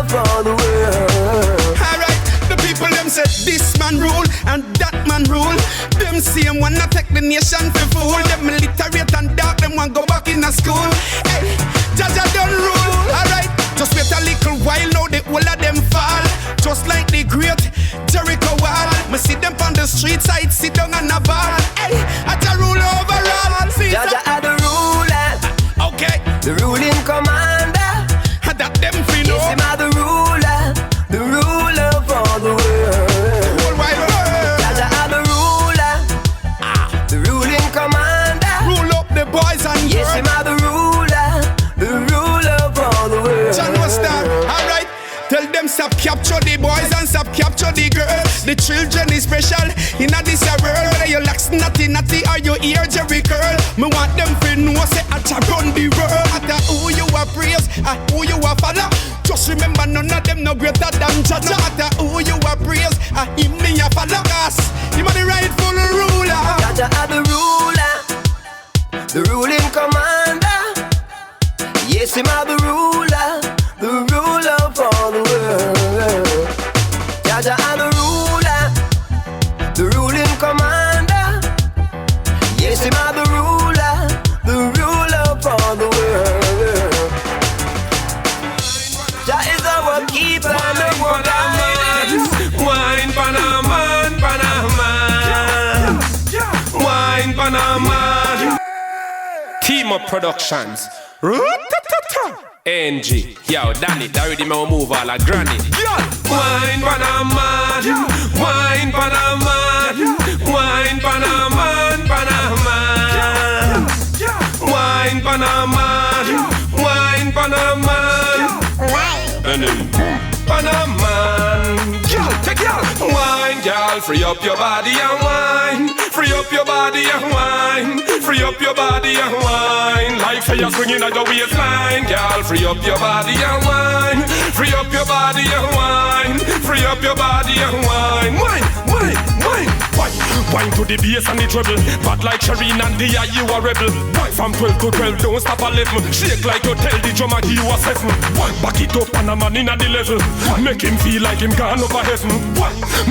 for the world. Alright, the people them said this man rule and that man rule. Them same one not take the nation for fool. Them illiterate and dark, them want go back in a school. Hey, Jah don't rule. Alright, just wait a little while now the whole of them fall. Just like the great Jericho wall. Me see them on the street side, sit down on a bar. Hey, Jah rule overall. Jah are the ruler. the ruling commander. That them fi know. Yes, him are the ruler of all the world. Whole wide world. Jaja are the ruler, the ruling commander. Rule up the boys and girls. Yes, him are the ruler of all the world. John was that, alright. Tell them stop capture the boys and stop capture the girls. The children is special in a this world. Whether you like snotty or you hear Jerry curl. Me want them to know say I run the world. At who you are praise, who you are follow. Just remember none of them no greater than Jaja. At who you are praise, him me a follow. Cause him are the rightful ruler. Jaja are the ruler, the ruling commander. Yes, him are the ruler of all the world. Jaja are the ruler, the ruling commander. Yes, him are the ruler of all the world. Jah is our keeper and our guide. Wine Panaman, Panaman. Wine Panaman. Team Up Productions. NG, yo, Danny, that already me move all like granny. Wine Panaman, wine Panaman, wine Panaman, Panaman, wine Panaman, wine Panaman, Panaman. Take y'all. Wine, girl, free up your body and wine. Free up your body and wine. Free up your body and wine. Like fire swinging at your waistline. Girl, free up your body and wine. Free up your body and wine. Free up your body and wine. Wine, wine, wine, wine. Wine to the bass and the treble. Bad like Shireen and Dia, you a rebel. Wine from 12 to 12, don't stop 11. Shake like you tell the drummer you a 7. Back it up and a man in a the level. Make him feel like him gone over heaven.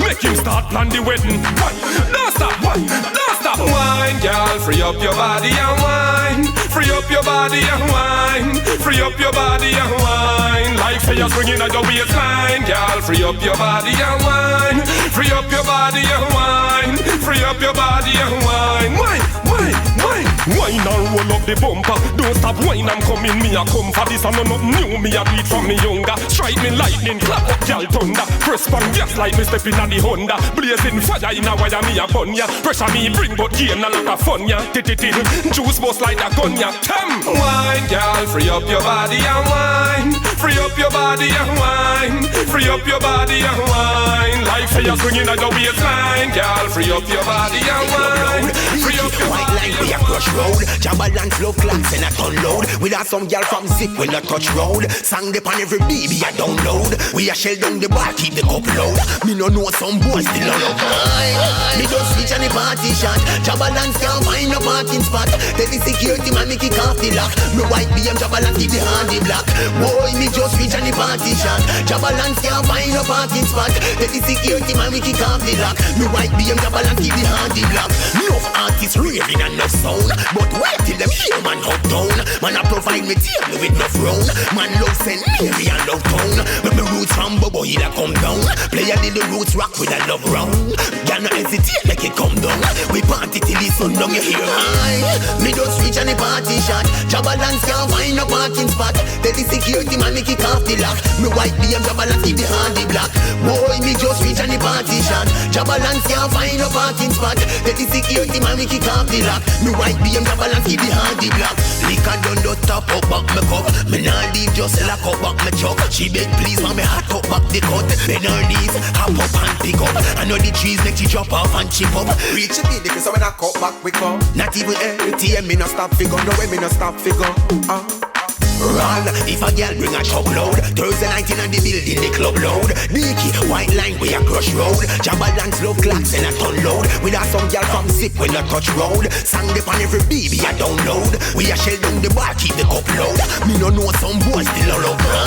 Make him start plan the wedding. Don't stop, don't stop. Wine, girl, free up your body and wine. Free up your body and wine. Free up your body and wine. Like fire swinging at your waistline. Girl, free up your body and wine. Free up your body and wine. Free up your body and wine. Wine, wine, wine. Wine and roll up the bumper. Don't stop wine, I'm coming. Me a come for this and no nothing new. Me a do it from me younger. Strike me lightning, clap up y'all thunder. Press pan gas like me stepping on the Honda. Blazing fire in a wire, me a bun ya. Pressure me bring but gain a lot of fun ya. Juice bust like a gun ya. Wine, girl, free up your body and wine. Free up your body and wine. Free up your body and wine. Like fire swinging at your waistline. Girl, free up your body and wine. Free up your white line we a crush road. Jambalance love clocks and a ton load. We have some girl from Zip when a touch road. Sang dip on every baby I download. We a shell down the bar, keep the cup low. Me no know some boys still on up. Me just switch on the party shot. Jambalance can't find no parking spot. Tell the security man me kick off the lock. Me white BM Jambalance keep the handy block. Boy me just switch on the party shot. Jambalance can't find no parking spot. Tell the security man me kick off the lock. Me white BM Jambalance keep the handy block. Enough artists raving and enough sound, but wait till them hear man uptown. Man I provide me table with enough round. Man love St. Mary and love town. But me roots from Bobo he da come down. Play a little roots rock with a love round. Y'all no hesitate make it come down. We party till the sun down you hear high. Me just reach on the party shot. Jambalance can't find no parking spot. Tell the security man me kick off the lock. Me white BM Jambalance keep the handy block. Boy me just reach on the party shot. Jambalance can't find no parking spot. Tell the security man me kick off the lock. Me white BM Jambalance keep the handy block. Liquor done the top up back me cup. Me nah leave just lock up back me chuck. She beg please man me hot up back the cut. Bend her knees, hop up and pick up. I know the trees make you drop off and chip up. Reach the big so when I cut back we come. Not even ATM me no stop figure. No way me no stop figure. Run, if a girl bring a chop load. Thursday night in the building, the club load. Dicky, white line, we a crush road. Jambalance, love clocks and a ton load. We have some girl from Zip when a touch road. Sang dip on every baby I download. We a shell down the bar, keep the cup load. Me no know some boys still all over.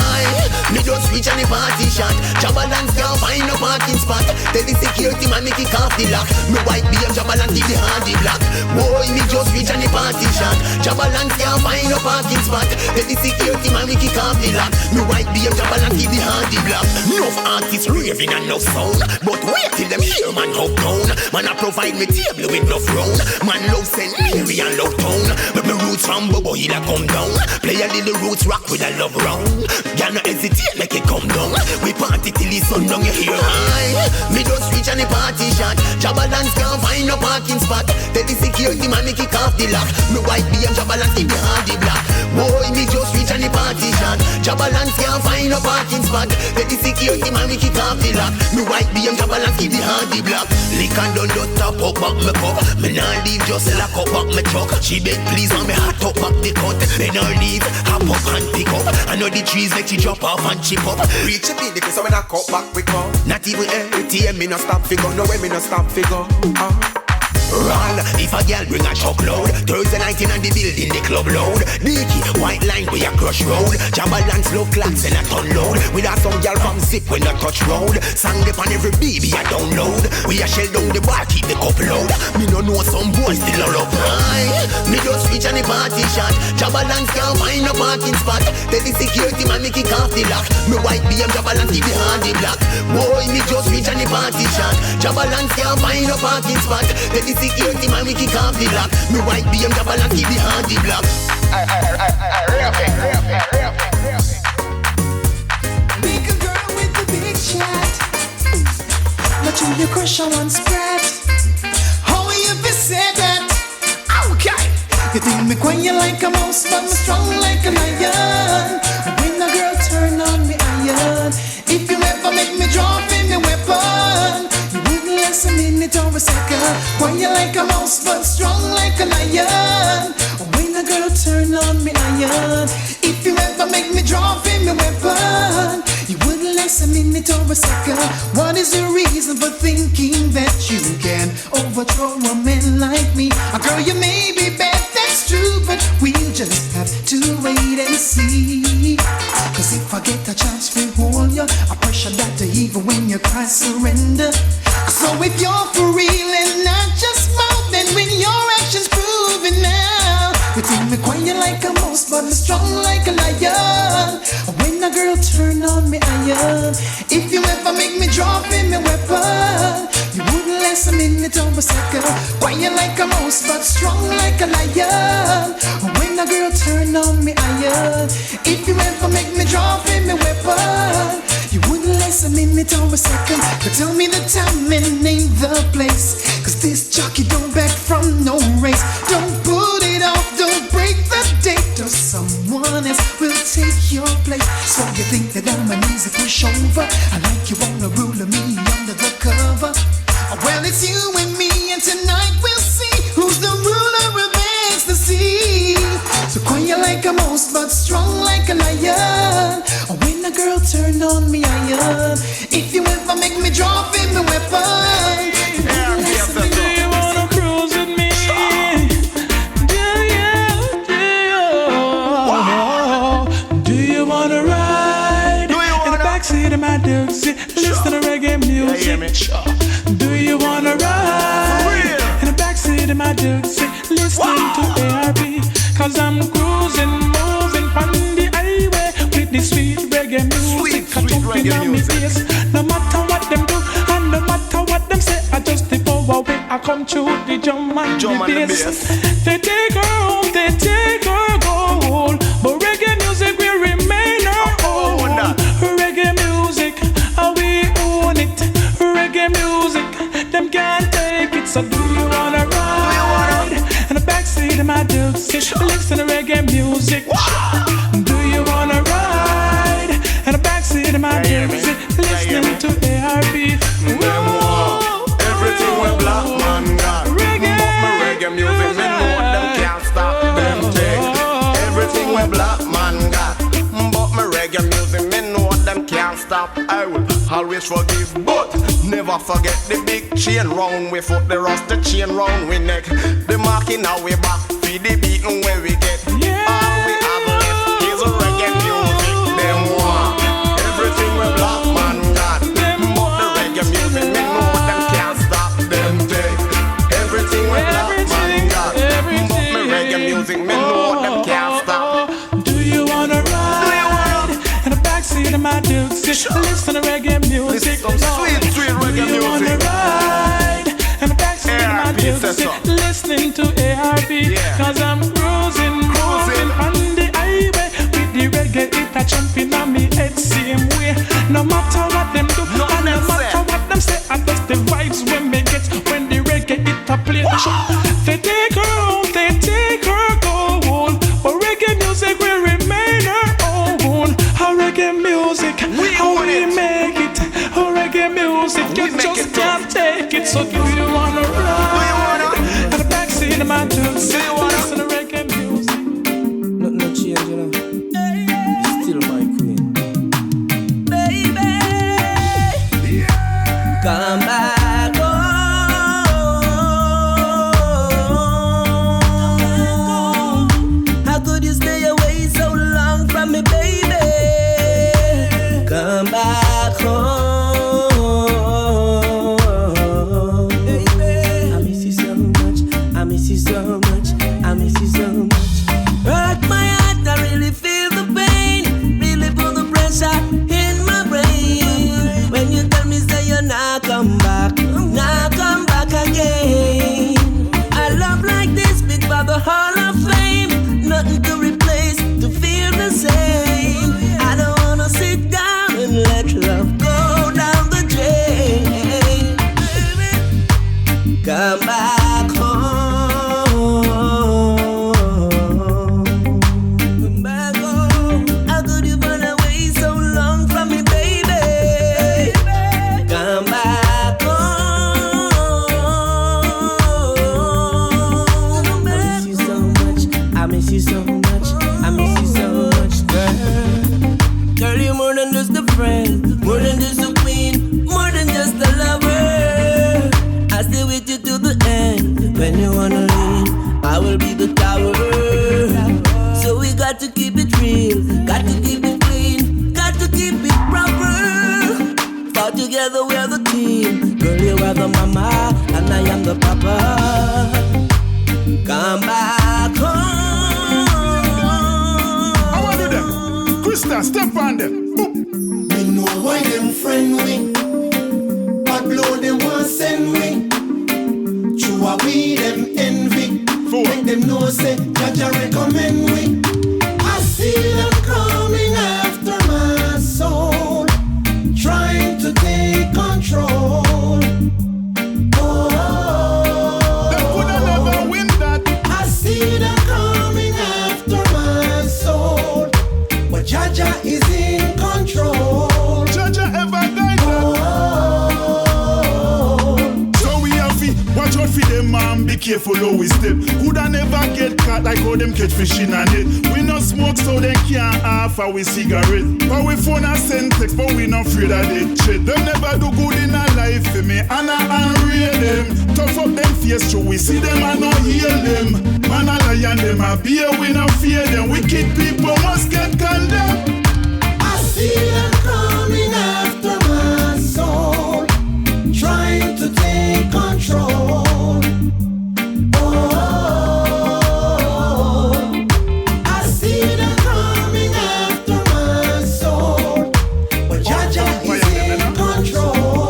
Me just just reach on the party shot. Jabalance can't find no parking spot. Tell the security man me kick off the lock. Me white BM Jabalance give the hardy black. Boy, me just reach on the party shot. Jabalance can't find no parking spot. Tell the security man me kick off the lock. Me white BM Jabalance give the hardy black. Enough artists raving and enough sound, but wait till them hear man up down. Man I provide me table with enough round. Man love St. Mary and love town. But me roots from Bobo he da come down. Play a little roots rock with a love round. Y'all no hesitate make it come down. We party till the sun down you hear high. Me just reach on the party shot. Jabalance can't find no parking spot. Tell the security man me kick off the lock. Me white BM Jabalance give the hardy black. Boy me just reach on the party shot. Jabalance can't find no parking spot. Tell the security man me kick off the lock. Me white BM Jabalance give the hardy black. Lick and done just top up back me cup. Me nah leave just lock up back me truck. She beg please and me hot up back the cut. Then her leave hop up and pick up. I know the trees make she drop off and chip up. Reach a bit so when I cut back we come. Not even ATM me no stop figure. No way me no stop figure. Roll, if a girl bring a truckload. Thursday night in the building, the club load. Dicky, white line we a crush road. Jabalance low clocks and a ton load. With a some girl from zip when a touch road. Sang up on every baby I download. We a shell down the bar, keep the cup load. Me no know some boys still all up high. Me just reach on the party shot. Jabalance can't find no parking spot. Tell the security man me kick off the lock. Me white BM Jabalance give the hardy black. Boy me just reach on the party shot. Jabalance can't find no parking spot. Tell the security man we kick off the lock. Me white BM Jabalance give the hardy black. Big girl with the big chat. But you crush on one spread. How you be say that? Okay. You think me quiet like a mouse, but me strong like a lion. When a girl turn on me iron. If you ever make me drop in the weapon, you wouldn't last a minute or a second. Quiet like a mouse, but strong like a lion. When a girl turn on me iron. If you ever make me drop in my weapon, you wouldn't last a minute or a second. What is your reason for thinking that you can overthrow a man like me? A girl, you may be bad, that's true, but we'll just have to wait and see. Cause if I get a chance to hold you, I pressure that to even when you cry surrender. So if you're for real and not just mouth, then when your actions prove it now. You think me quiet like a mouse, but me strong like a lion. When a girl turn on me iron. If you ever make me drop in my weapon, you wouldn't last a minute or a second. Quiet like a mouse, but strong like a lion. When a girl turn on me iron. If you ever make me drop in my weapon, you wouldn't last a minute or a second. But tell me the time and name the place. Cause this jockey don't back from no race. Don't put it off, don't break the date, or someone else will take your place. So you think that I'm an easy pushover? I like you wanna rule me under the cover. Well, it's you and me, and tonight we'll see who's the ruler of ecstasy. So quiet like a mouse, but strong like a lion. When a girl turn on me iron. If you ever make me drop in my weapon, do you wanna cruise with me? Do you wanna ride in the backseat of my Dixie? Listen to reggae music. Do you wanna ride in the backseat of my Dixie? Listening to A.R.P. Cause I'm cruising, moving from the highway with this sweet reggae music. Sweet reggae music. No matter what them do and no matter what them say, I just step away. I come through the drum and the bass. They take her home, they take her gold, but reggae music will remain our own. Reggae music, we own it. Reggae music, them can't take it. So do you wanna ride in the backseat of my Dixie? Listen to reggae music. Do you wanna ride in the backseat of my Dixie? Listening to A.R.P. Everything when black man got. Reggae music, me know them can't stop them thing. Everything when black man got. But my reggae music, me know them can't stop. I will always forgive, but never forget the big chain round we foot, the rusty chain round we neck. The marking our way back, feed the beating where we get. All we have left is a reggae music. Them want everything. Listen to reggae music. Some sweet reggae music. Wanna ride and backseat my music. Listening to A.R.P. Cause I'm cruising on the highway with the reggae. It a jumping on me head same way. No matter what them do, no matter what them say, I guess the vibes when me get when the reggae it a play. They take her home, they take her gold, but reggae music will remain her own. How reggae music, how we make it. How reggae music, you just can't take it. So do you wanna ride? At the backseat of my dudes, do you wanna listen to reggae music? No change, you know. You're still my queen, baby. Come back home. How could you stay away so long from me, baby? Come back home, baby. I miss you so much. I miss you so much. I miss you so much. Hurt my heart, I really feel the pain. Really put the pressure in my brain. When you tell me say you're not come back again. A love like this, big by the Hall of Fame. Nothing to replace, to feel the same. I don't wanna sit down and let love go down the drain. Come back home. Come back home. How could you run away so long from me, baby? Come back home. I miss you so much. I miss you so much. I miss you so much, girl. Girl, you're more than just a friend, more than just a queen, more than just a lover. I stay with you to the end. When you wanna leave, I will be the tower. So we got to keep it real, got to keep it clean, got to keep it proper. Fall together, we're the team. Girl, you are the mama, and I am the papa. Come back home. I want to do them. Krista, step on them. Me know why them friend we, but blow them want send we. True a we them envy. Make them know say Jaja recommend we. I see them coming after my soul, trying to take control. They coulda never win that. I see them coming after my soul, but Jaja is in control. Jaja ever guide that. So we have to watch out for them, man. Be careful how we step. Coulda never get caught like how them catch fish in a net. We no smoke so they can't offer we cigarette. But we phone a send text, but we not afraid of they treat. Them never do good in a life for me, and I unreal them. Tough up them face, so we see them and not hear them. Man a lie and them a beer, we not fear them. Wicked people must get condemned. I see them coming after my soul, trying to take control. I see them coming after my soul, but Jaja is in control.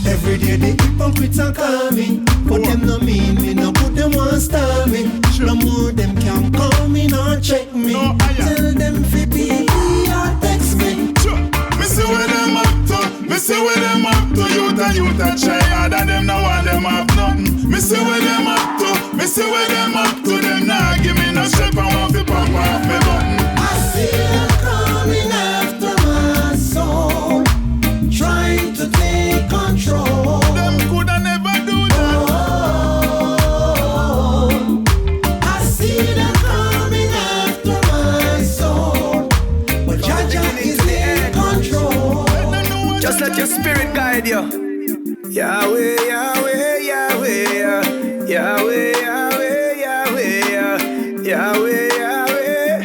Every day the hypocrites are coming, but them no mean me, no put them one star me. No more them can't call me nor check me. Tell them fi be or text me. Me see where them up to, me see where them up to. Youth a try harder, them now want them have nothing. Me see where them up to, me see where them up to. Them nah give me no strap and want fi pump off me button. I see them coming after my soul, trying to take control. Them coulda never do that. I see them coming after my soul, but Jaja is in control. Just let your spirit guide you. Yahweh, Yahweh, Yahweh, Yahweh, Yahweh, Yahweh, Yahweh, Yahweh.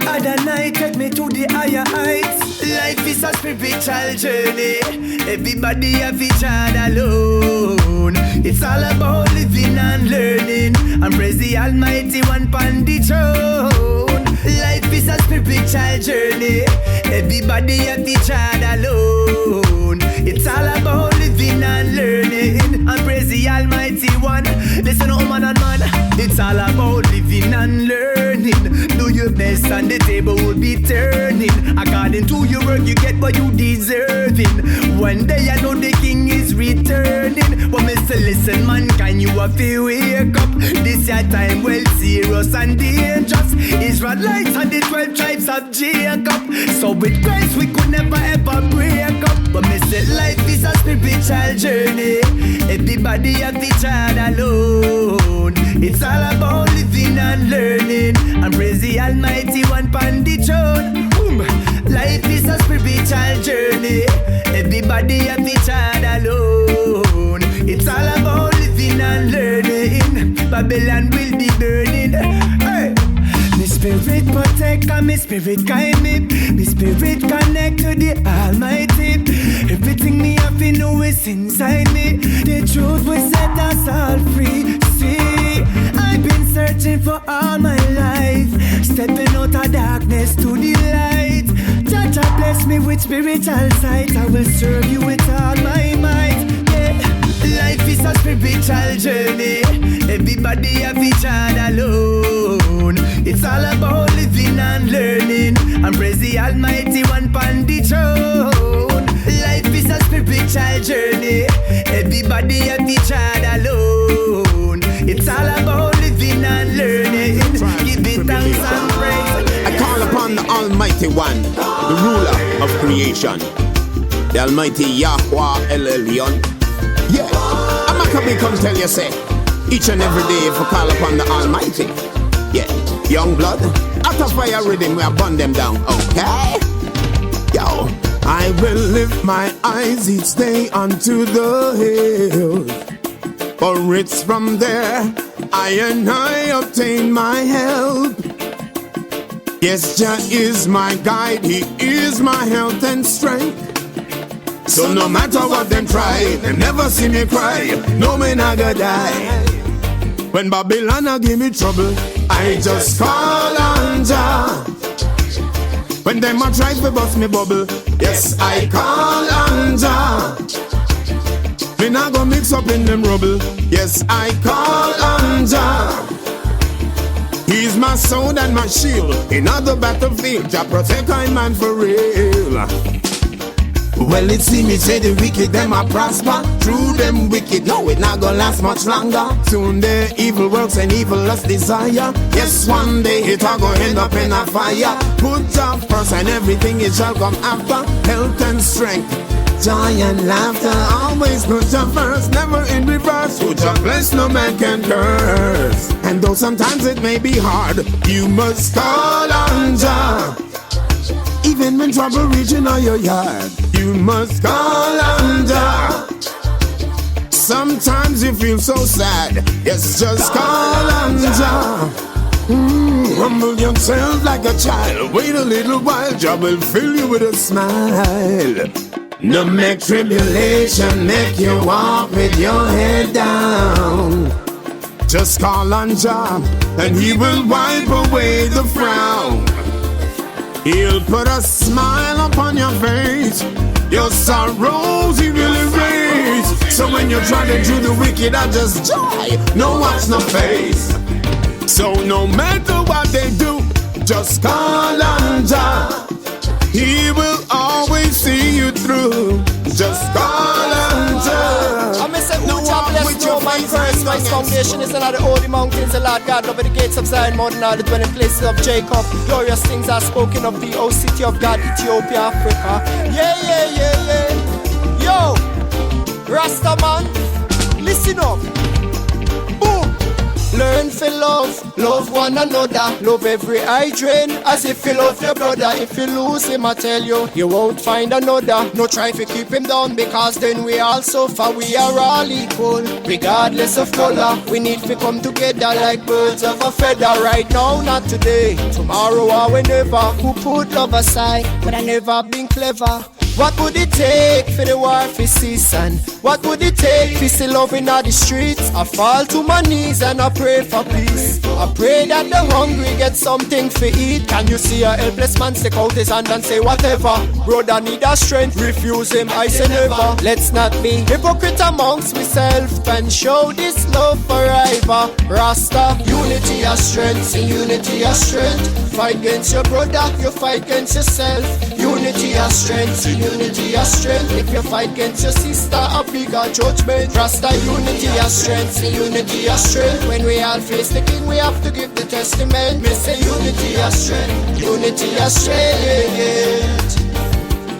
Adonai, take me to the higher heights. Life is a spiritual journey. Everybody have each other alone. It's all about living and learning, and praise the Almighty One pon the throne. Life is a spiritual journey. Everybody have each other alone. It's all about living and learning, and praise the Almighty One. Listen, woman and man, it's all about living and learning. Do your best and the table will be turning. According to your work, you get what you deserving. One day I know the king is returning. But Mr. Listen, mankind, you have to wake up. This your time well serious and dangerous. Israelites and the 12 tribes of Jacob. So with Christ we could never ever break up. But Mr. Life is a spiritual journey. Everybody have each other alone. It's all about living and learning, and praise the Almighty One pon the throne. Life is a spiritual journey. Everybody have each other alone. It's all about living and learning. Babylon will be burning. Hey. My spirit protect and my spirit guide me. My spirit connect to the Almighty. Everything me have to know is inside me. The truth will set us all free. See, I've been searching for all my life, stepping out of darkness to the light. Jah bless me with spiritual sight. I will serve you with all my might. Yeah. Life is a spiritual journey. Everybody have each other alone. It's all about living and learning, and praise the Almighty One pon the throne. Life is a spiritual journey. Everybody have each other alone. It's all about living and learning. Give it thanks and praise. I call upon the Almighty One, the ruler of creation, the Almighty Yahweh El Elyon. Yeah, I'm not coming come tell you say, each and every day if we call upon the Almighty. Yeah, young blood, out of fire rhythm we are burn them down, okay? Yo, I will lift my eyes each day unto the hills, for it's from there I and I obtain my help. Yes, Jah is my guide, He is my health and strength. So no matter what them try, they never see me cry. No man I gonna die. When Babylon a give me trouble, I just call on Jah. When them a try to bust me bubble, yes I call on Jah. Me not go mix up in them rubble, yes I call on Jah. He's my sword and my shield in other battlefield. Jah protect I man for real. Well, it seems me say the wicked, them a prosper. True, them wicked, no, it not gonna last much longer. Soon their evil works and evil lust desire. Yes, one day it all gonna end up in a fire. Put Jah first and everything it shall come after. Health and strength, joy and laughter. Always put Jah first, never in reverse. Put Jah bless, no man can curse. And though sometimes it may be hard, you must call on Jah. Even when trouble reaching on your yard, you must call on Jah. Sometimes you feel so sad, yes, just call on Jah. Humble yourself like a child, wait a little while, Jah will fill you with a smile. No make tribulation make you walk with your head down. Just call on Jah, and He will wipe away the frown. He'll put a smile upon your face. Your sorrows He will erase. So when you're trying to do the wicked, I just joy, no watch no face. So no matter what they do, just call on Jah. He will always see you through. Just call on Jah. I may say, who Jah bless no man curse. My foundation is under the holy mountains. The Lord God over the gates of Zion, more than all the dwelling places of Jacob. Glorious things are spoken of thee, O city of God, Ethiopia, Africa. Yeah, yeah, yeah, yeah. Yo, Rasta man, listen up. Boom. Learn to love one another. Love every eye drain as if you love your brother. If you lose him, I tell you, you won't find another. No try to keep him down, because then we all suffer. We are all equal, regardless of color. We need to come together like birds of a feather. Right now, not today, tomorrow or whenever. Who put love aside, but I never been clever. What would it take for the war for cease? And what would it take for still loving on the streets? I fall to my knees and I pray for peace. I pray that the hungry get something to eat. Can you see a helpless man stick out his hand and say whatever? Brother need a strength, refuse him, I say never. Let's not be hypocrite amongst myself and show this love forever. Rasta, unity of strength, unity of strength. Fight against your brother, you fight against yourself. Unity of strength, unity of strength. If you fight against your sister, a bigger judgment. Rasta, unity of strength, unity of strength. When we all face the king, we have to give the testament. Me say unity of strength, unity of strength.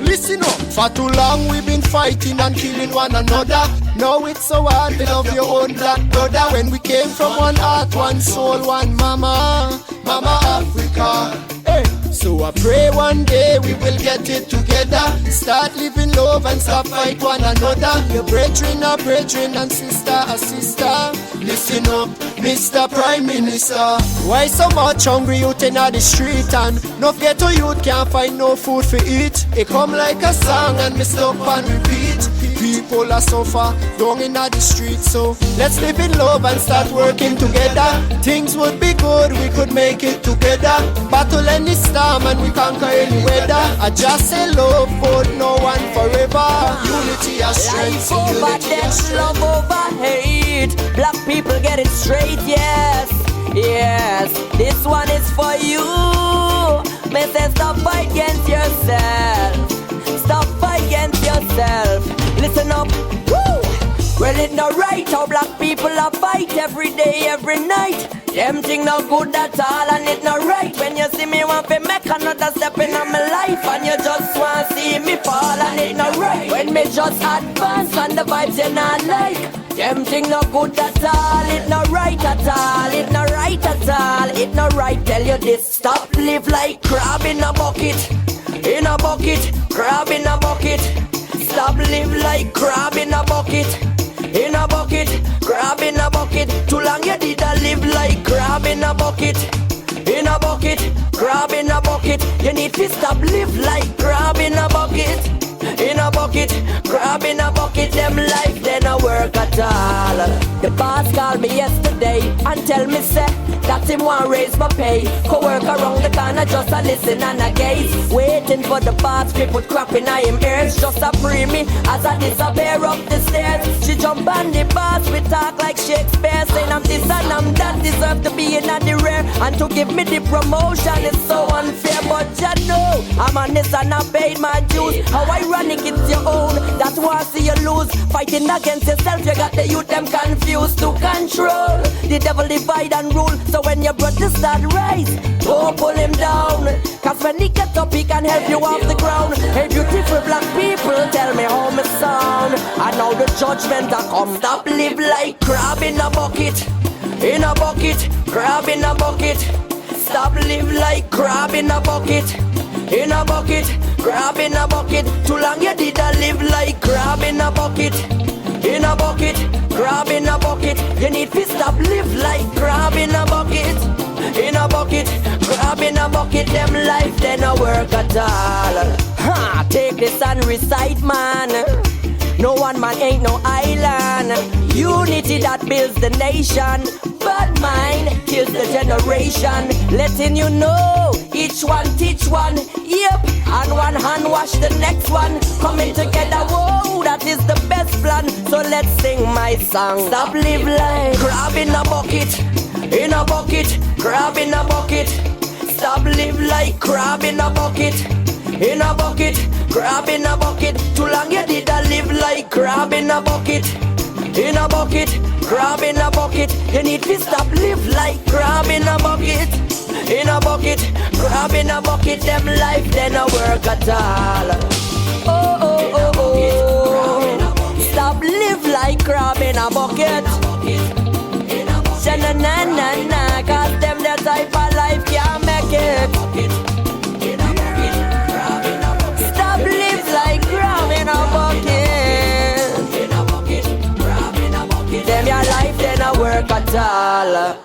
Listen up, for too long we've been fighting and killing one another. Now it's so hard to love your own black brother. When we came from one heart, one soul, one mama, Mama Africa. Hey. So I pray one day we will get it together. Start living love and stop fight one another. Your brethren are brethren and sister a sister. Listen up, Mr. Prime Minister. Why so much hungry youth in the street and no ghetto youth can't find no food for eat? It come like a song and me stop and repeat. People are suffer down in the street, so let's live in love and start working together. Things would be good, we could make it together. Battle any storm and we conquer any weather. I just say love, but no one forever. Unity of strength, unity of strength. Love over hate. Black people get it straight, yes, yes. This one is for you. Me say stop fight against yourself. Stop fight against yourself. Listen up, woo! Well, it's not right how black people are fight every day, every night. Them thing not good at all and it's not right. When you see me want to make another step in my life and you just want to see me fall and it's not right. When me just advance and the vibes you not like. Them thing not good at all, it's not right at all. It's not right at all, it's not right. Tell you this, stop live like crab in a bucket. In a bucket, crab in a bucket. Stop live like crab in a bucket. In a bucket, crab in a bucket. Too long you did a live like crab in a bucket. In a bucket, crab in a bucket. You need to stop live like crab in a bucket. In a bucket, crab in a bucket. Them life they no work at all. The boss called me yesterday and tell me say that him want raise my pay. Go work around the corner just a listen and a gaze. Waiting for the boss, we put crap in him ears. Just a free me as I disappear up the stairs. She jump on the boss, we talk like Shakespeare. Saying I'm this and I'm that, deserve to be in the rear. And to give me the promotion is so unfair. But you know, I'm honest and I paid my dues. How ironic it's your own, that why see you lose. Fighting against yourself, you got the youth them confused to control. The devil divide and rule. So when your brother start rise, don't pull him down. Cause when he get up, he can help you off the ground. Hey beautiful black people, tell me how me sound. And now the judgment a come. Stop live like crab in a bucket. In a bucket, crab in a bucket. Stop live like crab in a bucket. In a bucket, crab in a bucket. Too long you did a live like crab in a bucket. In a bucket, crab in a bucket. You need to stop live like crab in a bucket. In a bucket, crab in a bucket. Them life they no work at all. Ha! Take this and recite, man. No one man ain't no island. Unity that builds the nation. Bad mind kills the generation. Letting you know, each one teach one. Yep, and one hand wash the next one. Coming together, whoa, that is the best plan. So let's sing my song. Stop live like crab in a bucket. In a bucket, crab in a bucket. Stop live like crab in a bucket. In a bucket, crab in a bucket. Too long you did a live like crab in a bucket. In a bucket, crab in a bucket. You need to stop live like crab in a bucket. In a bucket, crab in a bucket. Them life they no work at all. Oh oh oh oh. Stop live like crab in a bucket. Na na na na. Cause them the type of life can't make it. Stop live like crab in a bucket. Them your life they no work at all.